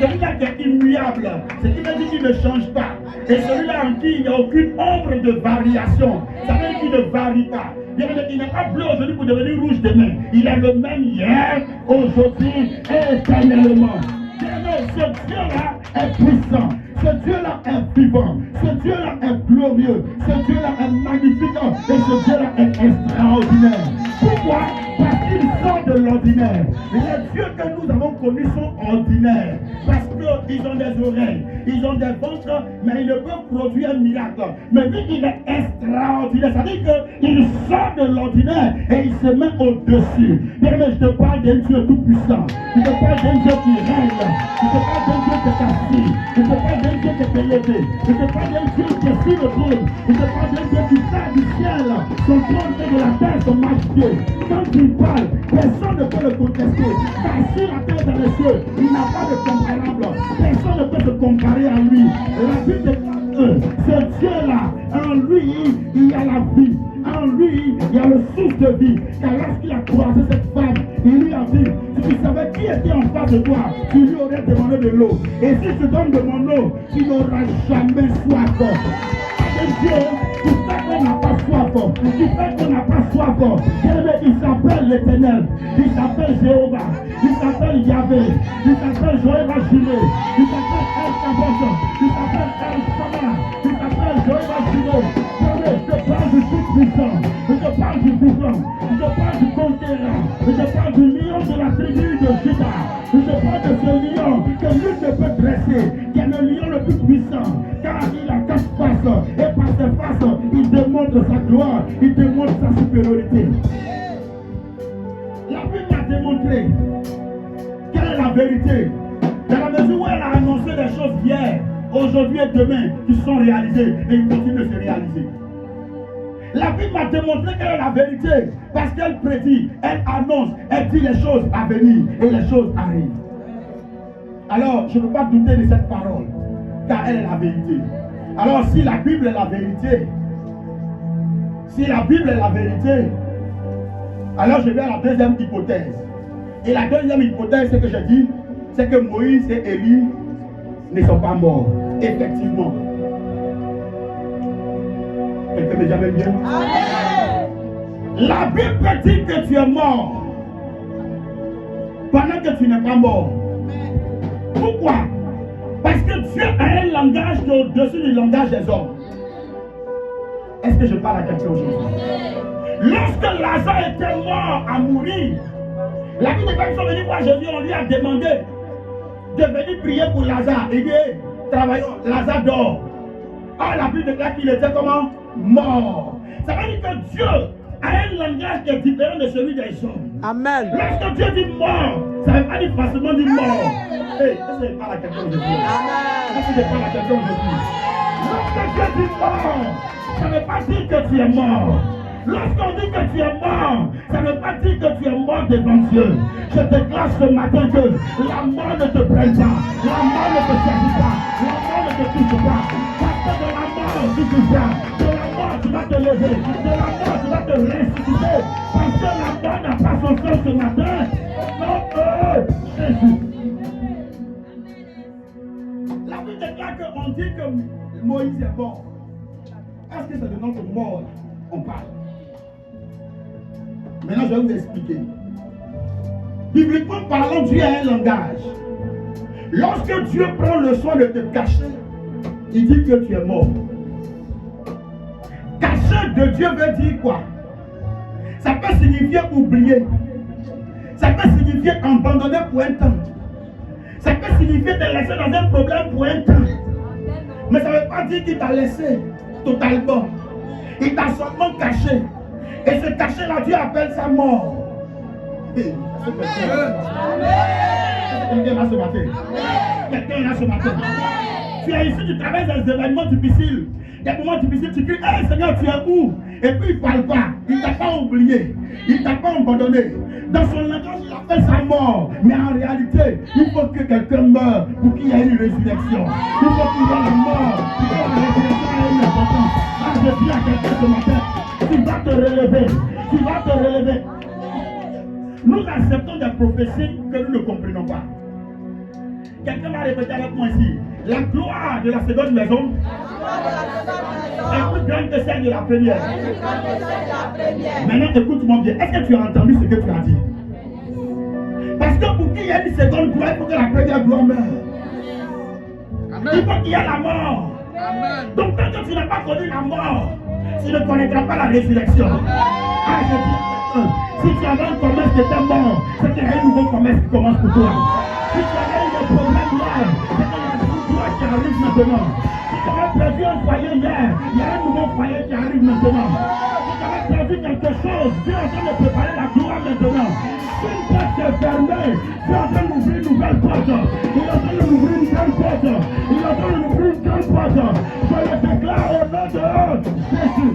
celui-là qui est immuable, c'est qui veut dire qu'il ne change pas, et celui-là en qui il n'y a aucune ombre de variation, ça veut dire qu'il ne varie pas. Il n'est pas bleu aujourd'hui pour devenir rouge demain. Il est le même hier, aujourd'hui et éternellement. Ce Dieu-là est puissant. Ce Dieu-là est vivant. Ce Dieu-là est glorieux. Ce Dieu-là est magnifique. Et ce Dieu-là est extraordinaire. Pourquoi? Parce qu'il sort de l'ordinaire. Les dieux que nous avons connus sont ordinaires. Parce qu'ils ont des oreilles, ils ont des ventres, mais ils ne peuvent produire un miracle. Mais lui, il est extraordinaire. Ça veut dire qu'il sort de l'ordinaire et il se met au-dessus. Mais je te parle d'un Dieu tout-puissant. Je te parle d'un Dieu qui règne. Je te parle d'un Dieu qui est assis. Je te parle d'un Dieu qui est élevé. Je te parle d'un Dieu qui est sur le trône. Je te parle d'un Dieu qui fait du ciel son trône et de la terre son majesté. Quand il parle, personne ne peut le contester. Car sur la terre dans les cieux, il n'a pas de comparable. Personne ne peut se comparer à lui. La Bible déclare ce Dieu-là, en lui, il y a la vie. En lui, il y a le souffle de vie. Car lorsqu'il a croisé cette femme, il lui a dit, si tu savais qui était en face de toi, tu lui aurais demandé de l'eau. Et si je te donne de mon eau, tu n'auras jamais soif. Dieu qui fait qu'on n'a pas soif, qui fait qu'on n'a pas soif. Il s'appelle l'Éternel, il s'appelle Jéhovah, il s'appelle Yahvé, il s'appelle Jéhovah Jireh, il s'appelle El Shaddai, il s'appelle El Shaddai, il s'appelle Jéhovah Jireh. Je te parle du Tout-Puissant, je te parle du Vivant, je te parle du Conquérant, je te parle du lion de la tribu de Juda, je te parle de ce lion que nul ne peut dresser, qui est le lion le plus puissant, car il a 4 faces, et par ses faces, il démontre sa gloire, il démontre sa supériorité. La Bible a démontré quelle est la vérité, dans la mesure où elle a annoncé des choses hier, aujourd'hui et demain, qui sont réalisées, et ils continuent de se réaliser. La Bible m'a démontré quelle est la vérité, parce qu'elle prédit, elle annonce, elle dit les choses à venir, et les choses arrivent. Alors, je ne peux pas douter de cette parole, car elle est la vérité. Alors, si la Bible est la vérité, alors je vais à la deuxième hypothèse. Et la deuxième hypothèse, c'est que je dis, c'est que Moïse et Élie ne sont pas morts. Effectivement. Quelqu'un me dit amen bien? La Bible dit que tu es mort pendant que tu n'es pas mort. Pourquoi? Parce que Dieu a un langage au-dessus du langage des hommes. Est-ce que je parle à quelqu'un aujourd'hui? Lorsque Lazare était mort à mourir, la Bible, quand ils sont venus voir Jésus, on lui a demandé de venir prier pour Lazare. Il dit, travaillons, Lazare dort. Ah, la Bible déclare qu'il était comment? Mort. Ça veut dire que Dieu a un langage qui est différent de celui des hommes. Amen. Lorsque Dieu dit mort, ça ne veut pas dire forcément dire mort. Hey, ça n'est pas la question aujourd'hui. Ça n'est pas la question aujourd'hui. Lorsque Dieu dit mort, ça ne veut pas dire que tu es mort. Lorsqu'on dit que tu es mort, ça ne veut pas dire que tu es mort devant Dieu. Je déclare ce matin que la mort ne te prenne pas, la mort ne te saisit pas, la mort ne te touche pas. Parce que de la mort, tu te viens, de la mort, tu vas te lever, de la mort, tu vas te ressusciter. Parce que la mort n'a pas son sens ce matin. Non, Jésus. La Bible déclare qu'on dit que Moïse est mort. Est-ce que c'est de notre mort on parle? Maintenant, je vais vous expliquer. Bibliquement parlant, Dieu a un langage. Lorsque Dieu prend le soin de te cacher, il dit que tu es mort. Cacher de Dieu veut dire quoi? Ça peut signifier oublier. Ça peut signifier abandonner pour un temps. Ça peut signifier te laisser dans un problème pour un temps. Mais ça ne veut pas dire qu'il t'a laissé totalement. Il t'a seulement caché. Et ce cachet-là, Dieu appelle ça mort. Quelqu'un là ce matin. Quelqu'un là ce matin. Tu es ici, tu traverses des événements difficiles. Des moments difficiles, tu cries, hey Seigneur, tu es où? Et puis il ne parle pas. Il ne t'a pas oublié. Il ne t'a pas abandonné. Dans son langage, il appelle ça mort. Mais en réalité, il faut que quelqu'un meure pour qu'il y ait une résurrection. Il faut qu'il y ait la mort pour que la résurrection ait une importance. Ah, je dis à quelqu'un ce matin, tu vas te relever. Tu vas te relever. Nous acceptons des prophéties que nous ne comprenons pas. Quelqu'un va répéter avec moi ici. La gloire de la seconde maison est plus grande que celle de la première. Maintenant, écoute-moi bien. Est-ce que tu as entendu ce que tu as dit? Parce que pour qu'il y ait une seconde gloire, il faut que la première gloire meure. Il faut qu'il y ait la mort. Donc, tant que tu n'as pas connu la mort, tu ne connaîtras pas la résurrection. Ah, je dis, si tu avais un commerce qui était mort, c'est qu'il y a un nouveau commerce qui commence pour toi. Si tu avais eu des problèmes hier, c'est qu'il y a un nouveau gloire qui arrive maintenant. Si tu avais perdu un foyer hier, il y a un nouveau foyer qui arrive maintenant. Si tu avais perdu quelque chose, tu es en train de préparer la gloire maintenant. Si une porte s'est fermée, tu es en train d'ouvrir une nouvelle porte. Il est en train d'ouvrir une grande porte. Il est en train d'ouvrir une grande porte. Je le déclare au nom de Jésus.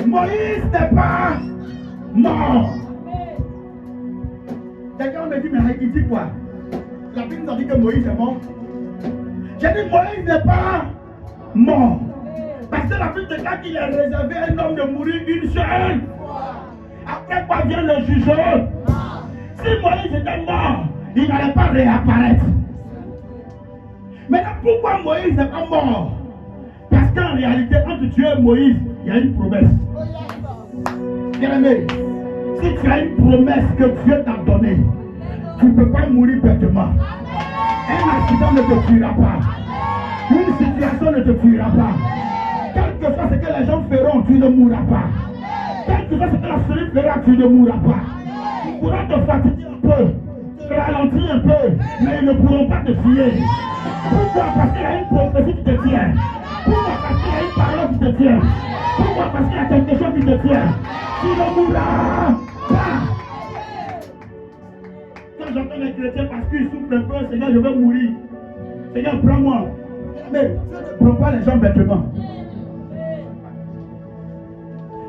Moïse n'est pas mort. Quelqu'un me dit, mais il dit quoi? La Bible nous a dit que Moïse est mort. J'ai dit, Moïse n'est pas mort. Parce que la Bible déclare qu'il est réservé à un homme de mourir une seule. Après quoi vient le jugement? Si Moïse était mort, il n'allait pas réapparaître. Maintenant, pourquoi Moïse n'est pas mort? Parce qu'en réalité, entre Dieu et Moïse, il y a une promesse. Bien-aimé, si tu as une promesse que Dieu t'a donnée, tu ne peux pas mourir bêtement. Un accident ne te tuera pas. Une situation ne te tuera pas. Quel que soit ce que les gens feront, tu ne mourras pas. Quel que soit ce que la souris fera, tu ne mourras pas. Ils pourront te fatiguer un peu, te ralentir un peu, mais ils ne pourront pas te tuer. Pourquoi? Parce qu'il y a une prophétie qui te tient. Pourquoi? Parce qu'il y a une parole qui te tient. Pourquoi? Parce qu'il y a quelque chose qui te tient. Tu ne mourras pas. Quand j'entends les chrétiens parce qu'ils souffrent un peu, Seigneur, je veux mourir. Seigneur, prends-moi. Mais ne prends pas les gens bêtement.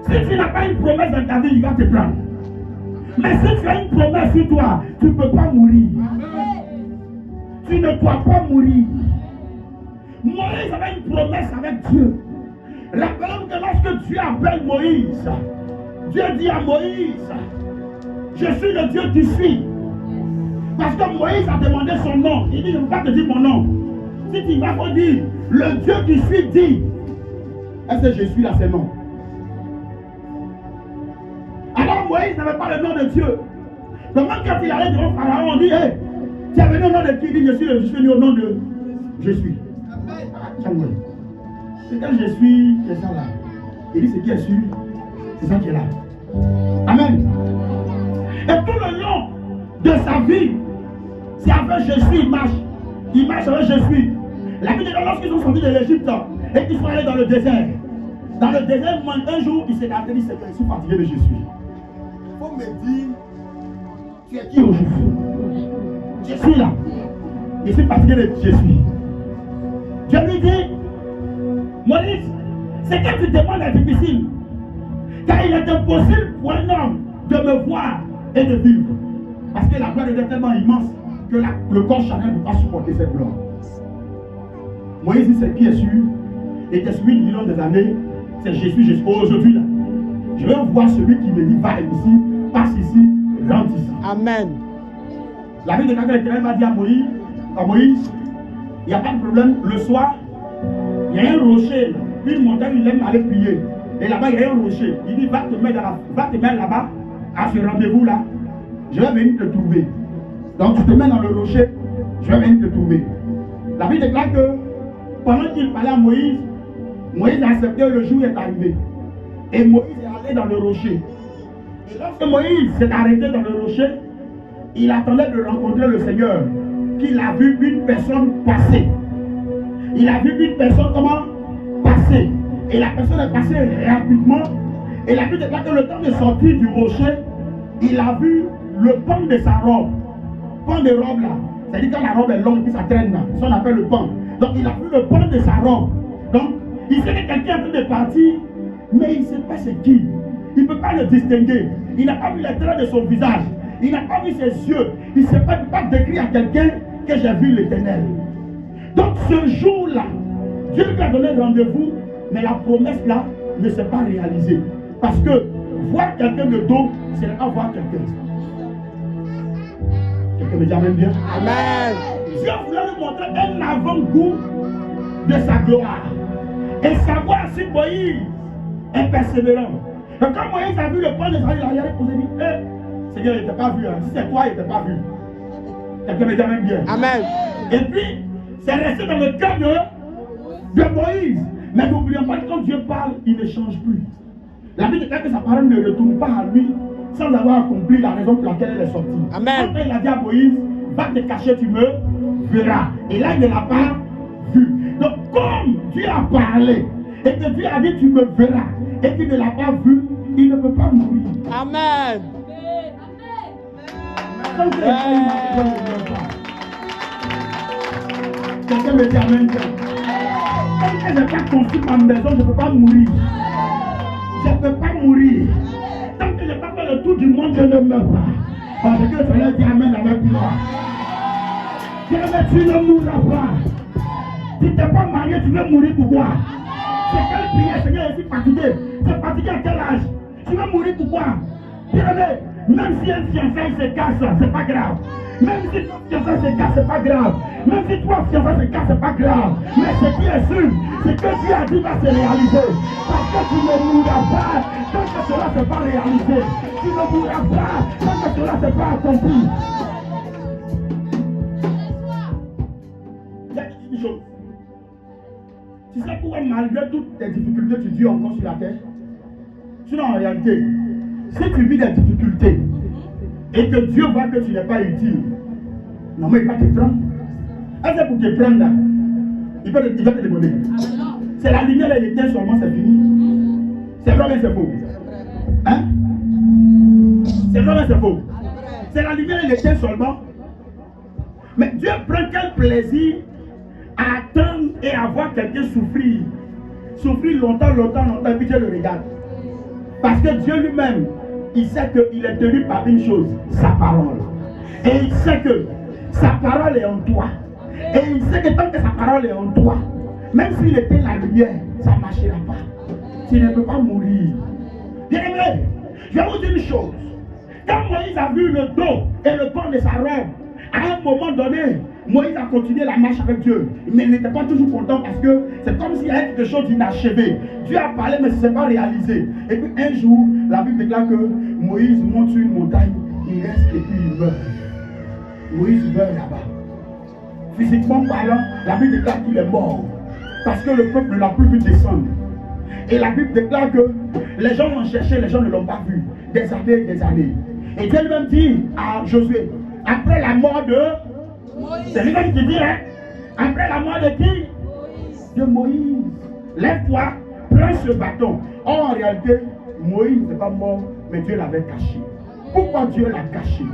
Si tu n'as pas une promesse dans ta vie, il va te prendre. Mais si tu as une promesse sur toi, tu ne peux pas mourir. Tu ne dois pas mourir. Moïse avait une promesse avec Dieu. Rappelons que lorsque Dieu appelle Moïse, Dieu dit à Moïse, je suis le Dieu qui suis. Parce que Moïse a demandé son nom. Il dit, je ne peux pas te dire mon nom. Si tu vas pas dire, le Dieu qui suis dit, est-ce que je suis là, c'est non? Alors Moïse n'avait pas le nom de Dieu. Donc même quand il allait devant Pharaon, on dit, hey, tu es venu au nom de qui? Il dit, je suis venu au nom de je suis. C'est quand je suis, c'est ça là. Il dit ce qui est sûr, c'est ça qui est là. Amen. Et tout le long de sa vie, c'est avec je suis, il marche. Il marche avec je suis. La Bible dit que lorsqu'ils sont sortis de l'Égypte et qu'ils sont allés dans le désert, un jour, il s'est arrêté, il s'est dit, je suis fatigué de je suis. Il faut me dire, tu es qui aujourd'hui? Je suis là. Je suis fatigué de je suis. Dieu lui dit, Moïse, c'est quand tu demandes est difficile. Car il est impossible pour un homme de me voir et de vivre. Parce que la gloire est tellement immense que le corps charnel ne peut pas supporter cette gloire. Moïse dit, c'est qui est sûr, et qui est suivi du long des années, c'est Jésus. Aujourd'hui là, je vais voir celui qui me dit, va ici, passe ici, rentre ici. Amen. La Bible de l'Éternel va dire à Moïse, il n'y a pas de problème, le soir, il y a un rocher, une montagne, il aime aller prier. Et là-bas, il y a un rocher. Il dit, va te mettre là-bas, à ce rendez-vous-là, je vais venir te trouver. Donc tu te mets dans le rocher, je vais venir te trouver. La Bible déclare que pendant qu'il parlait à Moïse, Moïse a accepté, le jour est arrivé. Et Moïse est allé dans le rocher. Et lorsque Moïse s'est arrêté dans le rocher, il attendait de rencontrer le Seigneur, qu'il a vu une personne passer. Il a vu une personne comment passer. Et la personne est passée rapidement. Et la Bible déclare que le temps de sortir du rocher, il a vu le pan de sa robe. Pan de robe là. C'est-à-dire quand la robe est longue et puis ça traîne là. Ça on appelle le pan. Donc il a vu le pan de sa robe. Donc il sait que quelqu'un est en train de partir, mais il ne sait pas c'est qui. Il ne peut pas le distinguer. Il n'a pas vu les traits de son visage. Il n'a pas vu ses yeux. Il ne peut pas décrire à quelqu'un que j'ai vu l'Éternel. Donc ce jour-là, Dieu lui a donné rendez-vous, mais la promesse là ne s'est pas réalisée. Parce que voir quelqu'un de dos, ce n'est pas voir quelqu'un. Quelqu'un me dit amen bien. Amen. Dieu voulait lui montrer un avant-goût de sa gloire. Et savoir si Moïse est persévérant. Donc quand Moïse a vu le point de sa vie, il a regardé pour se dire, Seigneur, il n'était pas vu. Hein. Si c'est toi, il n'était pas vu. Quelqu'un me dit amen bien. Amen. Et puis, c'est resté dans le cœur de Moïse. Mais n'oublions pas que quand Dieu parle, il ne change plus. La Bible dit que sa parole ne retourne pas à lui sans avoir accompli la raison pour laquelle elle est sortie. Amen. Quand il a dit à Moïse, va te cacher, tu me verras. Et là, il ne l'a pas vu. Donc, comme Dieu a parlé, et que Dieu a dit, tu me verras, et qu'il ne l'a pas vu, il ne peut pas mourir. Amen. Donc, quelqu'un me dit amen. Tant que je n'ai pas construit ma maison, je ne peux pas mourir. Je ne peux pas mourir. Tant que je n'ai pas fait le tour du monde, je ne meurs pas. Parce que le Seigneur dit amen avec moi. Dieu dit, tu ne mourras pas. Tu n'es pas marié, tu veux mourir pourquoi? C'est quelle prière, Seigneur, je suis fatigué. Tu es fatigué à quel âge? Tu veux mourir pourquoi? Bien-aimé, même si un fiançailles se casse, c'est pas grave. Même si ton fiançailles se casse, c'est pas grave. Même si toi fiançailles se casse, c'est pas grave. Mais ce qui est sûr, c'est que Dieu a dit va se réaliser. Parce que tu ne mourras pas tant que cela ne s'est pas réalisé. Tu ne mourras pas tant que cela ne s'est pas accompli. Il y a une chose. Tu sais pourquoi malgré toutes tes difficultés, tu vis encore sur la terre? Sinon en réalité, si tu vis des difficultés et que Dieu voit que tu n'es pas utile, non mais il va te prendre. Est-ce que pour te prendre là, il va te demander. C'est la lumière et l'éteint seulement, c'est fini. C'est vrai mais c'est faux. Hein? C'est vrai mais c'est faux. C'est la lumière et l'éteint seulement. Mais Dieu prend quel plaisir à attendre et à voir quelqu'un souffrir. Souffrir longtemps, et puis Dieu le regarde. Parce que Dieu lui-même, il sait qu'il est tenu par une chose, sa parole. Et il sait que sa parole est en toi. Et il sait que tant que sa parole est en toi, même s'il était la lumière, ça ne marchera pas. Tu ne peux pas mourir. Bien aimé, je vais vous dire une chose. Quand Moïse a vu le dos et le pan de sa robe, à un moment donné, Moïse a continué la marche avec Dieu. Mais il n'était pas toujours content parce que c'est comme s'il y avait quelque chose d'inachevé. Dieu a parlé mais ce n'est pas réalisé. Et puis un jour, la Bible déclare que Moïse monte sur une montagne, il reste et puis il meurt. Moïse meurt là-bas. Physiquement parlant, la Bible déclare qu'il est mort. Parce que le peuple ne l'a plus vu descendre. Et la Bible déclare que les gens l'ont cherché, les gens ne l'ont pas vu. Des années, des années. Et Dieu lui-même dit à Josué, après la mort de Moïse, c'est lui-même qui dit, hein, après la mort de qui? De Moïse. Lève-toi, prends ce bâton. Or, en réalité, Moïse n'est pas mort, mais Dieu l'avait caché. Pourquoi Dieu l'a caché?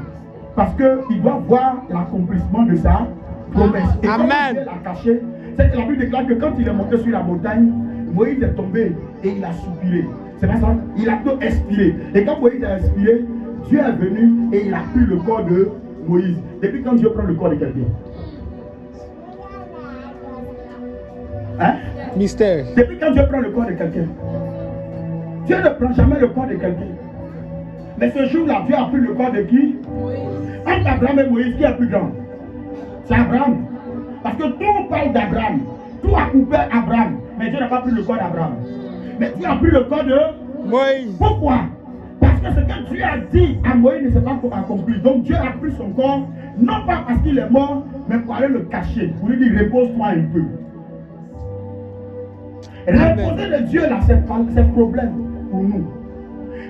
Parce qu'il doit voir l'accomplissement de sa promesse. Et comment Dieu l'a caché? C'est que la Bible déclare que quand il est monté sur la montagne, Moïse est tombé et il a soupiré. C'est pas ça? Il a plutôt expiré. Et quand Moïse a expiré, Dieu est venu et il a pris le corps de Moïse. Depuis quand Dieu prend le corps de quelqu'un? Hein? Mystère. Depuis quand Dieu prend le corps de quelqu'un? Dieu ne prend jamais le corps de quelqu'un. Mais ce jour-là, Dieu a pris le corps de qui? Entre Abraham et Moïse, qui est plus grand? C'est Abraham. Parce que tout parle d'Abraham. Tout a coupé Abraham. Mais Dieu n'a pas pris le corps d'Abraham. Mais Dieu a pris le corps de Moïse. Pourquoi? Parce que ce que Dieu a dit à Moïse ne s'est pas accompli. Donc Dieu a pris son corps, non pas parce qu'il est mort, mais pour aller le cacher. Pour lui dire, repose-toi un peu. Reposer de Dieu là, c'est problème pour nous.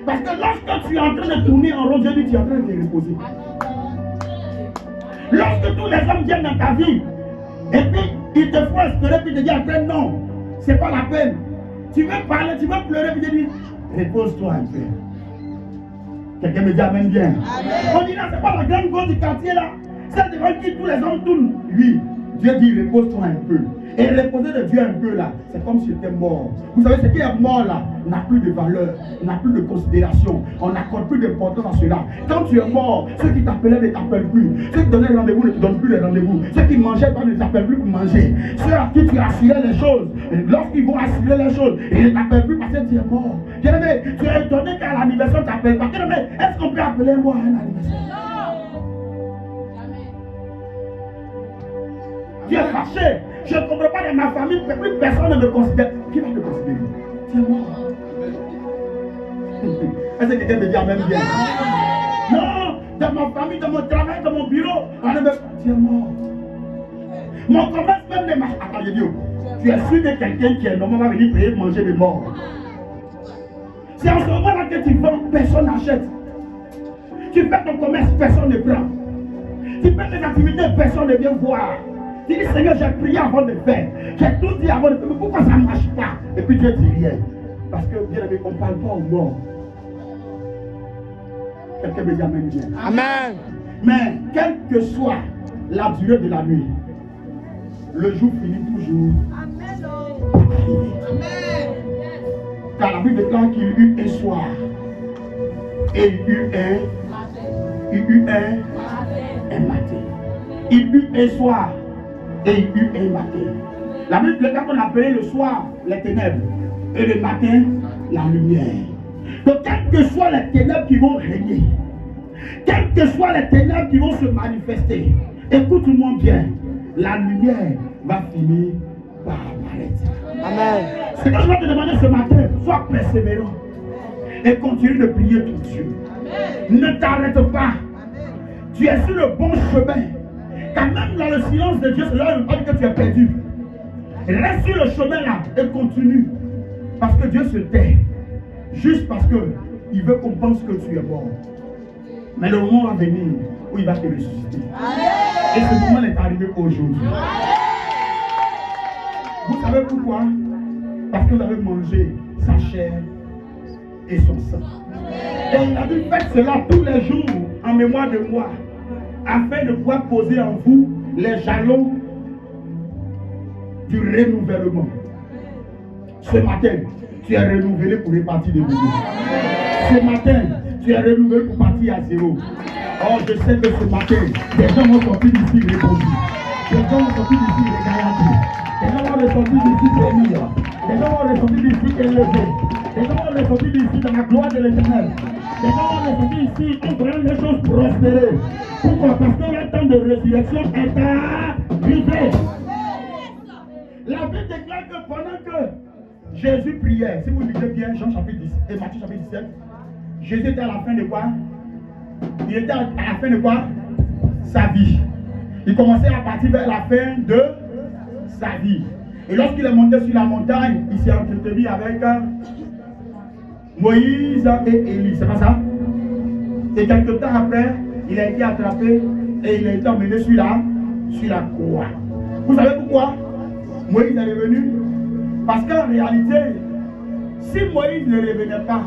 Parce que lorsque tu es en train de tourner en rond, Dieu dit, tu es en train de te reposer. Lorsque tous les hommes viennent dans ta vie, et puis ils te font espérer, puis ils te disent après, non, c'est pas la peine. Tu veux parler, tu veux pleurer, puis tu dis, repose-toi un peu. Quelqu'un me dit amen bien. Amen. On dit là, c'est pas la grande cause du quartier là. Celle devant qui tous les hommes tournent. Oui, Dieu dit repose-toi un peu. Et reposer de Dieu un peu là, c'est comme si c'était mort. Vous savez, ce qui est mort là n'a plus de valeur, n'a plus de considération. On n'accorde plus d'importance à cela. Quand tu es mort, ceux qui t'appelaient ne t'appellent plus. Ceux qui donnaient rendez-vous ne te donnent plus les rendez-vous. Ceux qui mangeaient pas ne t'appellent plus pour manger. Ceux à qui tu assurais les choses, lorsqu'ils vont assurer les choses, ils ne t'appellent plus parce que tu es mort. Bien-aimé, tu es étonné qu'à l'anniversaire tu t'appelles pas. Bien-aimé, est-ce qu'on peut appeler moi à un anniversaire? Tu es fâché. Je ne comprends pas dans ma famille, plus personne ne me considère. Qui va te considérer? Tu es mort. Est-ce que quelqu'un me dit amen bien? Non, dans ma famille, dans mon travail, dans mon bureau, on ne me... Tu es mort. Mon commerce même ne marche. Attends, je dis, tu es sûr que quelqu'un qui est normal va venir payer manger des morts. C'est en ce moment-là que tu vends, personne n'achète. Tu fais ton commerce, personne ne prend. Tu fais tes activités, personne ne vient voir. Tu dis, Seigneur, j'ai prié avant de faire. J'ai tout dit avant de faire. Mais pourquoi ça ne marche pas? Et puis Dieu dit rien. Parce que, bien aimé, on ne parle pas aux morts. Quelqu'un me dit amen bien. Amen. Mais, quelle que soit la durée de la nuit, le jour finit toujours. Amen. Amen. Car la Bible déclare qu'il y eut un soir. Et il y eut un matin. Il y eut un soir. Et il y eut un matin. La Bible déclare qu'on appelait le soir les ténèbres et le matin la lumière. Donc, quelles que soient les ténèbres qui vont régner, quelles que soient les ténèbres qui vont se manifester, écoute-moi bien, la lumière va finir par apparaître. Amen. C'est que je vais te demander ce matin, sois persévérant et continue de prier ton Dieu. Amen. Ne t'arrête pas. Amen. Tu es sur le bon chemin. Quand même dans le silence de Dieu, cela ne veut pas dire que tu es perdu. Reste sur le chemin là et continue. Parce que Dieu se tait. Juste parce qu'il veut qu'on pense que tu es mort. Mais le moment va venir où il va te ressusciter. Et ce moment est arrivé aujourd'hui. Vous savez pourquoi? Parce que vous avez mangé sa chair et son sang. Et il a dit, faites cela tous les jours en mémoire de moi, afin de pouvoir poser en vous les jalons du renouvellement. Ce matin, tu es renouvelé pour repartir de nouveau. Ce matin, tu es renouvelé pour partir à zéro. Or, je sais que ce matin, des gens vont sortir d'ici répondus. Des gens vont sortir d'ici régaillardés. Des gens vont ressortir d'ici bénis. Des gens vont ressortir d'ici élevés. Des gens vont ressortir d'ici dans la gloire de l'Éternel. Des gens vont ressortir ici en voyant les choses prospérer. Pourquoi? Parce que le temps de résurrection est arrivé. La Bible déclare que pendant que Jésus priait, si vous lisez bien Jean chapitre 10 et Matthieu chapitre 17, Jésus était à la fin de quoi? Il était à la fin de quoi? Sa vie. Il commençait à partir vers la fin de sa vie. Et lorsqu'il est monté sur la montagne, il s'est entretenu avec Moïse et Élie. C'est pas ça? Et quelque temps après, il a été attrapé et il a été emmené sur la croix. Vous savez pourquoi Moïse est revenu? Parce qu'en réalité, si Moïse ne revenait pas,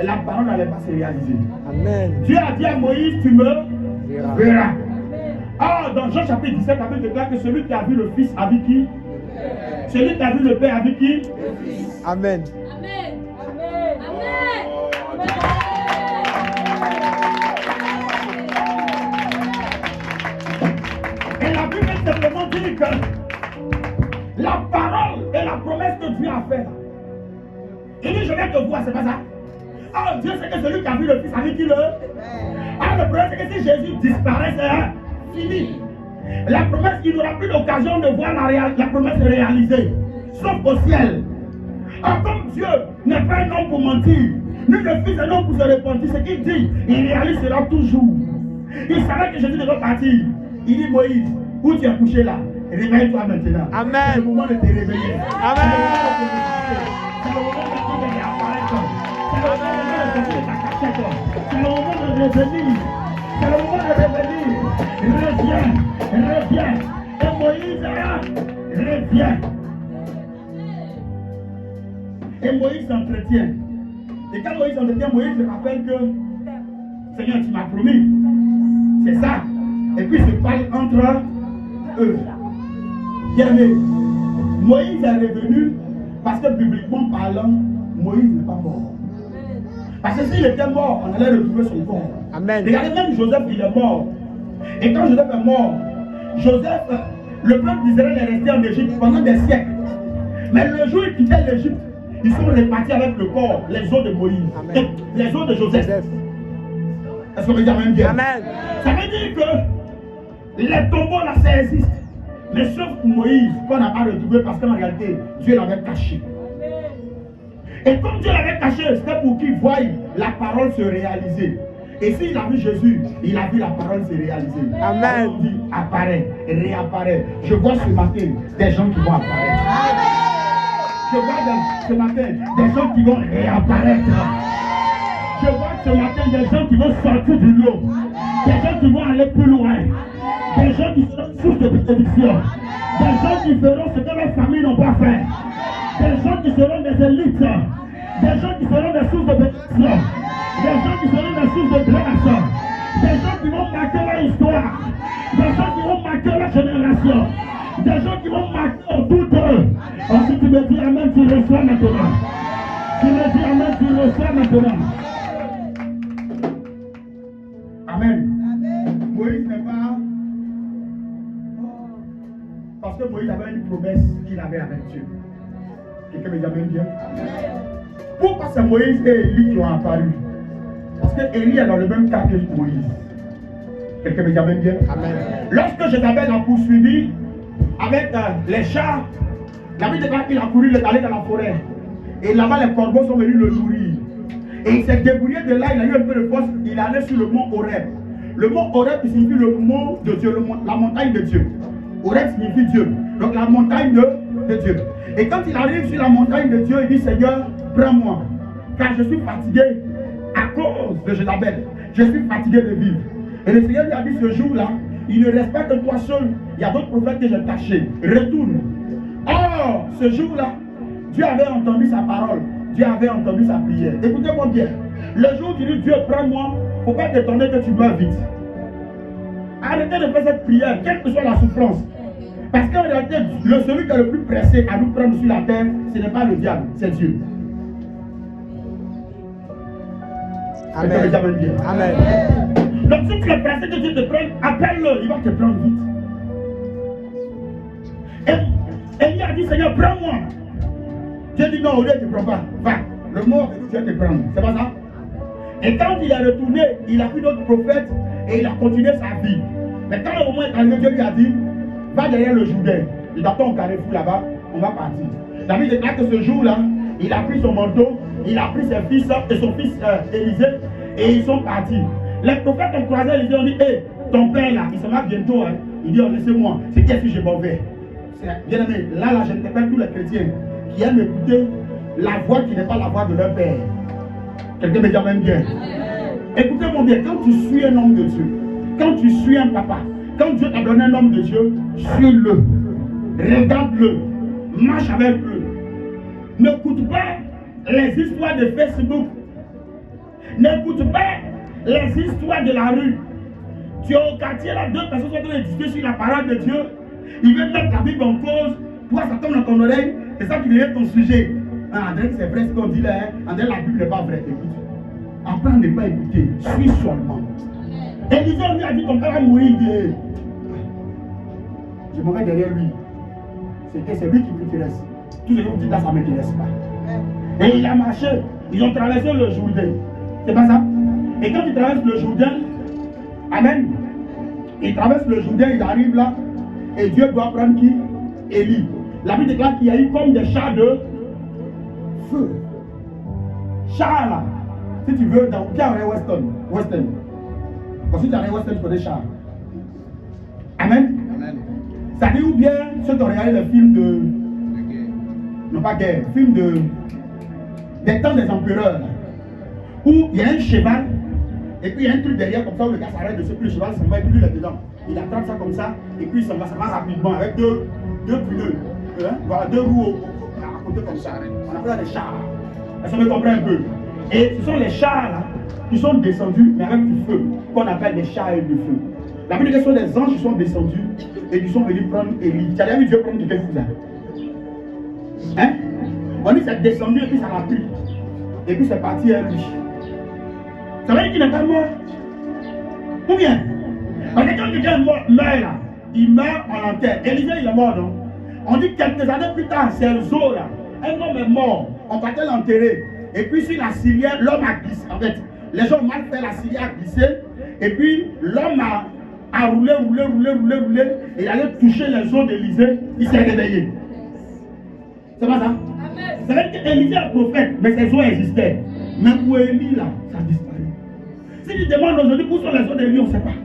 la parole n'allait pas se réaliser. Amen. Dieu a dit à Moïse, tu me verras. Ah, dans Jean chapitre 17, la Bible déclare que celui qui a vu le Fils a vu qui? Celui qui a vu le Père a vu qui? Amen. Amen. Amen. Amen. Et la Bible simplement dit que la parole et la promesse que Dieu a faite. Il dit, je vais te voir, c'est pas ça? Ah, Dieu sait que celui qui a vu le Fils a vu qui le? Ah, le problème c'est que si Jésus disparaît, c'est fini. La promesse, il n'aura plus l'occasion de voir la promesse réalisée, sauf au ciel. Ah, comme Dieu n'est pas un homme pour mentir, ni le Fils est un homme pour se repentir, ce qu'il dit, il réalisera toujours. Il savait que Jésus devait partir. Il dit, Moïse, où tu es couché là? Réveille-toi maintenant. Amen. C'est le moment de te réveiller. Amen. C'est le moment de te réapparaître. C'est le moment de sortir de ta cachette. C'est le moment de revenir. C'est le moment de revenir. Reviens. Et Moïse revient. Et Moïse s'entretient. Et quand Moïse s'entretient, Moïse se rappelle que Seigneur, tu m'as promis. C'est ça. Et puis il se parle entre eux. Bien-aimé, Moïse est revenu parce que bibliquement parlant, Moïse n'est pas mort. Parce que s'il était mort, on allait retrouver son corps. Amen. Regardez, même Joseph, il est mort. Et quand Joseph est mort, Joseph, le peuple d'Israël est resté en Égypte pendant des siècles. Mais le jour où ils quittaient l'Égypte, ils sont repartis avec le corps, les os de Moïse, et les os de Joseph. Est-ce qu'on veut dire même bien? Amen. Ça veut dire que les tombeaux là, ça existe. Mais sauf Moïse, qu'on n'a pas retrouvé parce qu'en réalité, Dieu l'avait caché. Et comme Dieu l'avait caché, c'était pour qu'il voie la parole se réaliser. Et s'il a vu Jésus, il a vu la parole se réaliser. Amen. Alors on dit, apparaît, réapparaît. Je vois ce matin des gens qui vont apparaître. Je vois ce matin des gens qui vont réapparaître. Je vois ce matin des gens qui vont sortir du lot. Des gens qui vont aller plus loin. Des gens qui seront source de bénédiction. Des gens qui feront ce que leurs familles n'ont pas fait. Des gens qui seront des élites. Des gens qui seront des sources de bénédiction. Des gens qui seront des sources de grâce. Des gens qui vont marquer leur histoire. Des gens qui vont marquer leur génération. Des gens qui vont marquer autour d'eux. Si tu me dis amen, tu le reçois maintenant. Tu me dis amen, tu le reçois maintenant. Amen. Moïse n'est pas... Parce que Moïse avait une promesse qu'il avait avec Dieu. Quelqu'un me dit amen bien? Pourquoi c'est Moïse et Élie qui ont apparu? Parce que Élie est dans le même cas que Moïse. Quelqu'un me dit amen bien? Amen. Lorsque Jézabel a poursuivi avec les chars, la Bible déclare qu'il a couru, il est allé dans la forêt. Et là-bas, les corbeaux sont venus le nourrir. Et il s'est débrouillé de là, il a eu un peu de force, il est allé sur le mont Horeb. Le mont Horeb signifie le mont de Dieu, la montagne de Dieu. Horeb signifie Dieu, donc la montagne de Dieu. Et quand il arrive sur la montagne de Dieu, il dit, Seigneur, prends-moi, car je suis fatigué à cause de Jézabel. Je suis fatigué de vivre. Et le Seigneur lui a dit, ce jour-là, il ne reste pas que toi seul, il y a d'autres prophètes que j'ai cachés. Retourne. Or, ce jour-là, Dieu avait entendu sa parole. Dieu avait entendu sa prière. Écoutez-moi bien. Le jour où tu dis Dieu prends-moi, il ne faut pas t'étonner que tu meurs vite. Arrêtez de faire cette prière, quelle que soit la souffrance. Parce qu'en réalité, celui qui est le plus pressé à nous prendre sur la terre, ce n'est pas le diable, c'est Dieu. Amen. Amen. Donc si tu es pressé que Dieu te prenne, appelle-le, il va te prendre vite. Et il a dit, Seigneur, prends-moi. Dieu dit non, au lieu de te prendre pas. Va, le mort, Dieu te prendre. C'est pas ça? Et quand il est retourné, il a pris d'autres prophètes et il a continué sa vie. Mais quand le moment est arrivé, Dieu lui a dit, va derrière le Jourdain. Il attend au carrefour là-bas, on va partir. David déclare que ce jour-là, il a pris son manteau, il a pris ses fils et son fils Élisée et ils sont partis. Les prophètes ont croisé Élisée, ont dit, hé, ton père là, il sera bientôt. Hein. Il dit, oh, laissez-moi, c'est qu'est-ce que je m'en vais. Bien aimé, là, je t'appelle tous les chrétiens qui aiment écouter la voix qui n'est pas la voix de leur père. Quelqu'un me dit même bien. Écoutez-moi bien, quand tu suis un homme de Dieu, quand tu suis un papa, quand Dieu t'a donné un homme de Dieu, suis-le, regarde-le, marche avec eux. N'écoute pas les histoires de Facebook. N'écoute pas les histoires de la rue. Tu es au quartier, là, deux personnes sont en train de discuter sur la parole de Dieu. Ils veulent mettre la Bible en cause. Toi, ça tombe dans ton oreille. C'est ça qui devient ton sujet. Ah, André, c'est vrai ce qu'on dit là. Hein? André, la Bible n'est pas vraie. Écoute. Apprends à ne pas écouter. Suis seulement. Élisée lui a dit ton père va mourir. Je m'en vais derrière lui. C'est lui qui m'intéresse. Tout ce que vous dites là, ça ne m'intéresse pas. Et il a marché. Ils ont traversé le Jourdain. C'est pas ça? Et quand ils traversent le Jourdain, amen. Ils traversent le Jourdain, ils arrivent là. Et Dieu doit prendre qui? Élie. La Bible déclare qu'il y a eu comme des chars de feu. Chars là. Si tu veux, dans Pierre Weston. Parce que tu as Weston, tu connais chars. Amen. Amen. Ça dit ou bien ceux qui ont regardé le film de. Non, pas guerre. Film de. Des temps des empereurs. Là, où il y a un cheval. Et puis il y a un truc derrière comme ça où le gars s'arrête de ce que le cheval s'en va et puis lui il est dedans. Il attrape ça comme ça et puis ça va rapidement avec deux pneus. Hein? Voilà, deux roues à côté comme ça. On appelle ça des chars. Ça me comprend un peu. Et ce sont les chars là qui sont descendus mais avec du feu, qu'on appelle des chars et du feu. La Bible dit que ce sont des anges qui sont descendus et qui sont venus prendre Élie. Tu as déjà vu Dieu prendre quelqu'un comme ça? Hein? On dit que c'est descendu et puis ça l'a pris. Et puis c'est parti à lui. Ça veut dire qu'il n'est pas mort. Ou bien, parce que quand quelqu'un meurt là, il meurt, on l'enterre. Élisée, il est mort, non? On dit quelques années plus tard, c'est un zoo là. Un homme est mort, on partait l'enterrer. Et puis sur la civière, l'homme a glissé. En fait, les gens ont mal fait, la civière a glissé. Et puis l'homme a roulé. Et il allait toucher les os d'Élisée. Il s'est réveillé. C'est pas ça? Ça veut dire qu'Élisée est prophète, mais ses os existaient. Mais pour Élie là, ça a disparu. Si tu demandes aujourd'hui où sont les os d'Élie, on ne sait pas.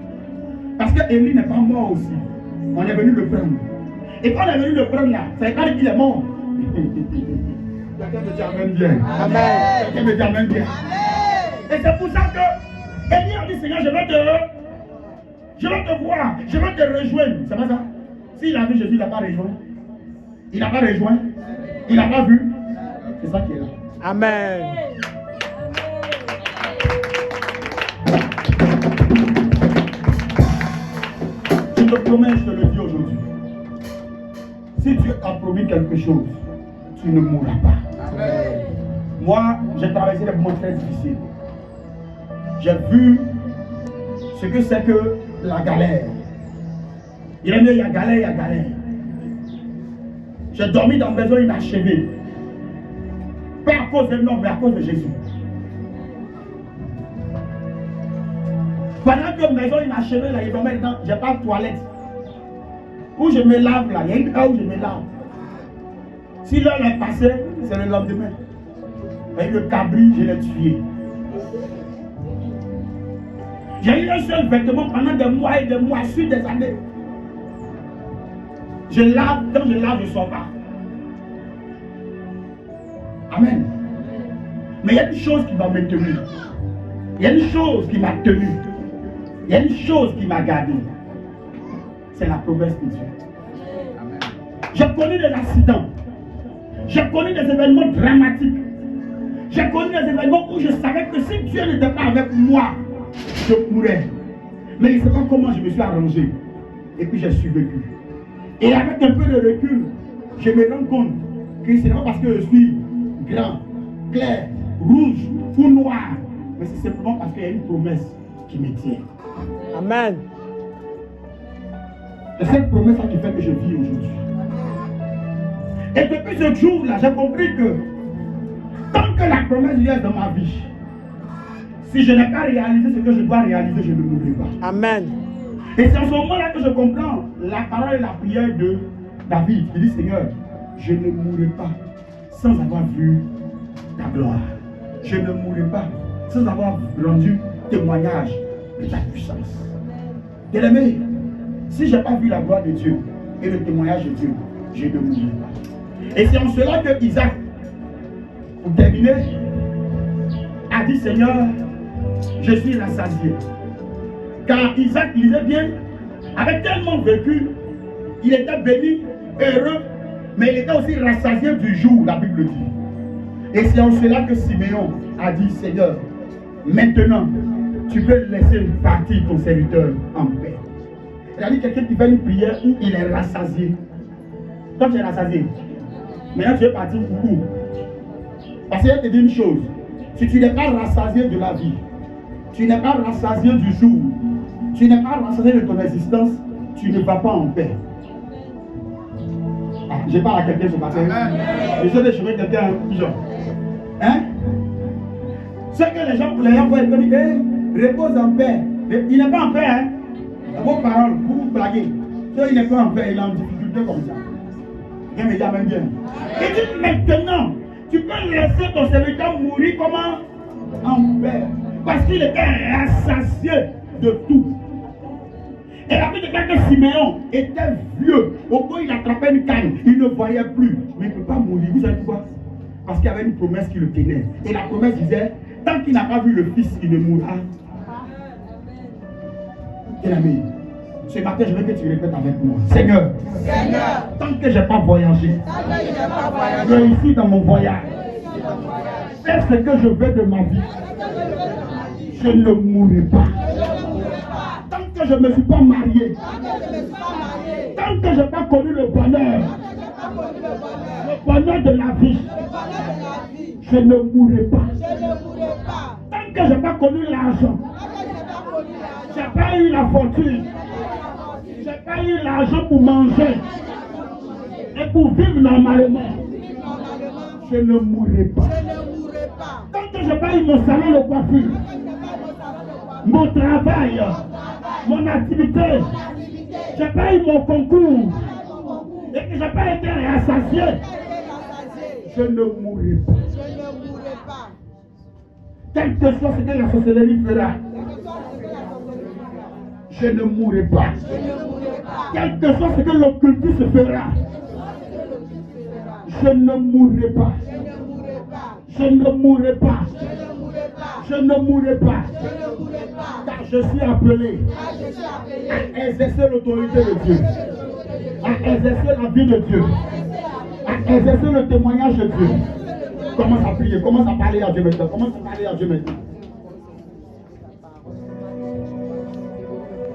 Parce que Élie n'est pas mort aussi. On est venu le prendre. Et quand on est venu le prendre là, ça veut pas dire qu'il est mort. Quelqu'un me dit amen bien. Amen. Quelqu'un me dit amen bien. Amen. Et c'est pour ça que Élie a dit Seigneur, je vais te voir, je vais te rejoindre. C'est pas ça? S'il a vu Jésus, il n'a pas rejoint. Il n'a pas rejoint. Il n'a pas vu. C'est ça qui est là. Amen. Je te promets, je te le dis aujourd'hui. Si Dieu a promis quelque chose, tu ne mourras pas. Amen. Moi, j'ai traversé des moments très difficiles. J'ai vu ce que c'est que la galère. Il y a galère. J'ai dormi dans une maison inachevée. Pas à cause d'un homme, mais à cause de Jésus. Pendant que maison inachevée, là, il dormait dedans, j'ai pas de toilette. Où je me lave là, il y a une heure où je me lave. Si l'heure est passée, c'est le lendemain. Avec le cabri, je l'ai tué. J'ai eu un seul vêtement pendant des mois et des mois, sur des années. Je lave, quand je lave, je ne sors pas. Amen. Mais il y a une chose qui m'a maintenu. Il y a une chose qui m'a tenu. Il y a une chose qui m'a gardé. C'est la promesse de Dieu. Amen. J'ai connu des accidents. J'ai connu des événements dramatiques. J'ai connu des événements où je savais que si Dieu n'était pas avec moi, je mourrais. Mais je ne sais pas comment je me suis arrangé. Et puis j'ai survécu. Et avec un peu de recul, je me rends compte que ce n'est pas parce que je suis grand, clair, rouge ou noir, mais c'est simplement parce qu'il y a une promesse qui me tient. Amen. C'est cette promesse-là qui fait que je vis aujourd'hui. Et depuis ce jour-là, j'ai compris que tant que la promesse est dans ma vie, si je n'ai pas réalisé ce que je dois réaliser, je ne mourrai pas. Amen. Et c'est en ce moment-là que je comprends la parole et la prière de David. Il dit, Seigneur, je ne mourrai pas sans avoir vu ta gloire. Je ne mourrai pas sans avoir rendu témoignage de ta puissance. Bien-aimé, si je n'ai pas vu la gloire de Dieu et le témoignage de Dieu, je ne mourrai pas. Et c'est en cela que Isaac, pour terminer, a dit, Seigneur, je suis rassasié. Car Isaac lisait bien, avait tellement vécu, il était béni, heureux, mais il était aussi rassasié du jour, la Bible dit. Et c'est en cela que Siméon a dit, Seigneur, maintenant, tu peux laisser partir ton serviteur en paix. C'est-à-dire quelqu'un qui fait une prière où il est rassasié. Toi, tu es rassasié. Maintenant, tu es parti où? Parce que je te dis une chose. Si tu n'es pas rassasié de la vie, tu n'es pas rassasié du jour, tu n'es pas rassasié de ton existence, tu ne vas pas en paix. Ah, je parle à quelqu'un ce matin. Je sais de chemin quelqu'un genre. Hein? Ce que les gens voient, ils disent, repose en paix. Il n'est pas en paix, hein? Vos paroles, vous vous blaguez. Il n'est pas en paix, il est en difficulté comme ça. Bien, mais bien, bien. Et dit maintenant, tu peux laisser ton serviteur mourir comment? En paix. Parce qu'il était rassasié de tout. Et la Bible dit que Siméon était vieux. Au point il attrapait une canne, il ne voyait plus. Mais il ne peut pas mourir. Vous savez pourquoi? Parce qu'il y avait une promesse qui le tenait. Et la promesse disait, tant qu'il n'a pas vu le fils, il ne mourra. Bien ami, ce matin, je veux que tu répètes avec moi. Seigneur, tant que je n'ai pas voyagé, réussi dans mon voyage, fais ce que je veux de ma vie, je ne mourrai pas. Tant que je ne me suis pas marié, tant que je n'ai pas connu le bonheur de la vie, je ne mourrai pas. Tant que je n'ai pas connu l'argent, je n'ai pas eu la fortune, je n'ai pas eu l'argent pour manger et pour vivre normalement, je ne mourrai pas. Tant que je n'ai pas eu mon salon de coiffure, mon travail, mon activité, je n'ai pas eu mon concours et que je n'ai pas été rassasié, je ne mourrai pas. Quelque chose que la sorcellerie fera, je ne mourrai pas. Quelque chose que l'occultisme fera, je ne mourrai pas. Je ne mourrai pas. Je ne mourrai pas. Car je suis appelé à exercer l'autorité de Dieu, à exercer la vie de Dieu, à exercer le témoignage de Dieu. Commence à prier, commence à parler à Dieu maintenant. Commence à parler à Dieu maintenant.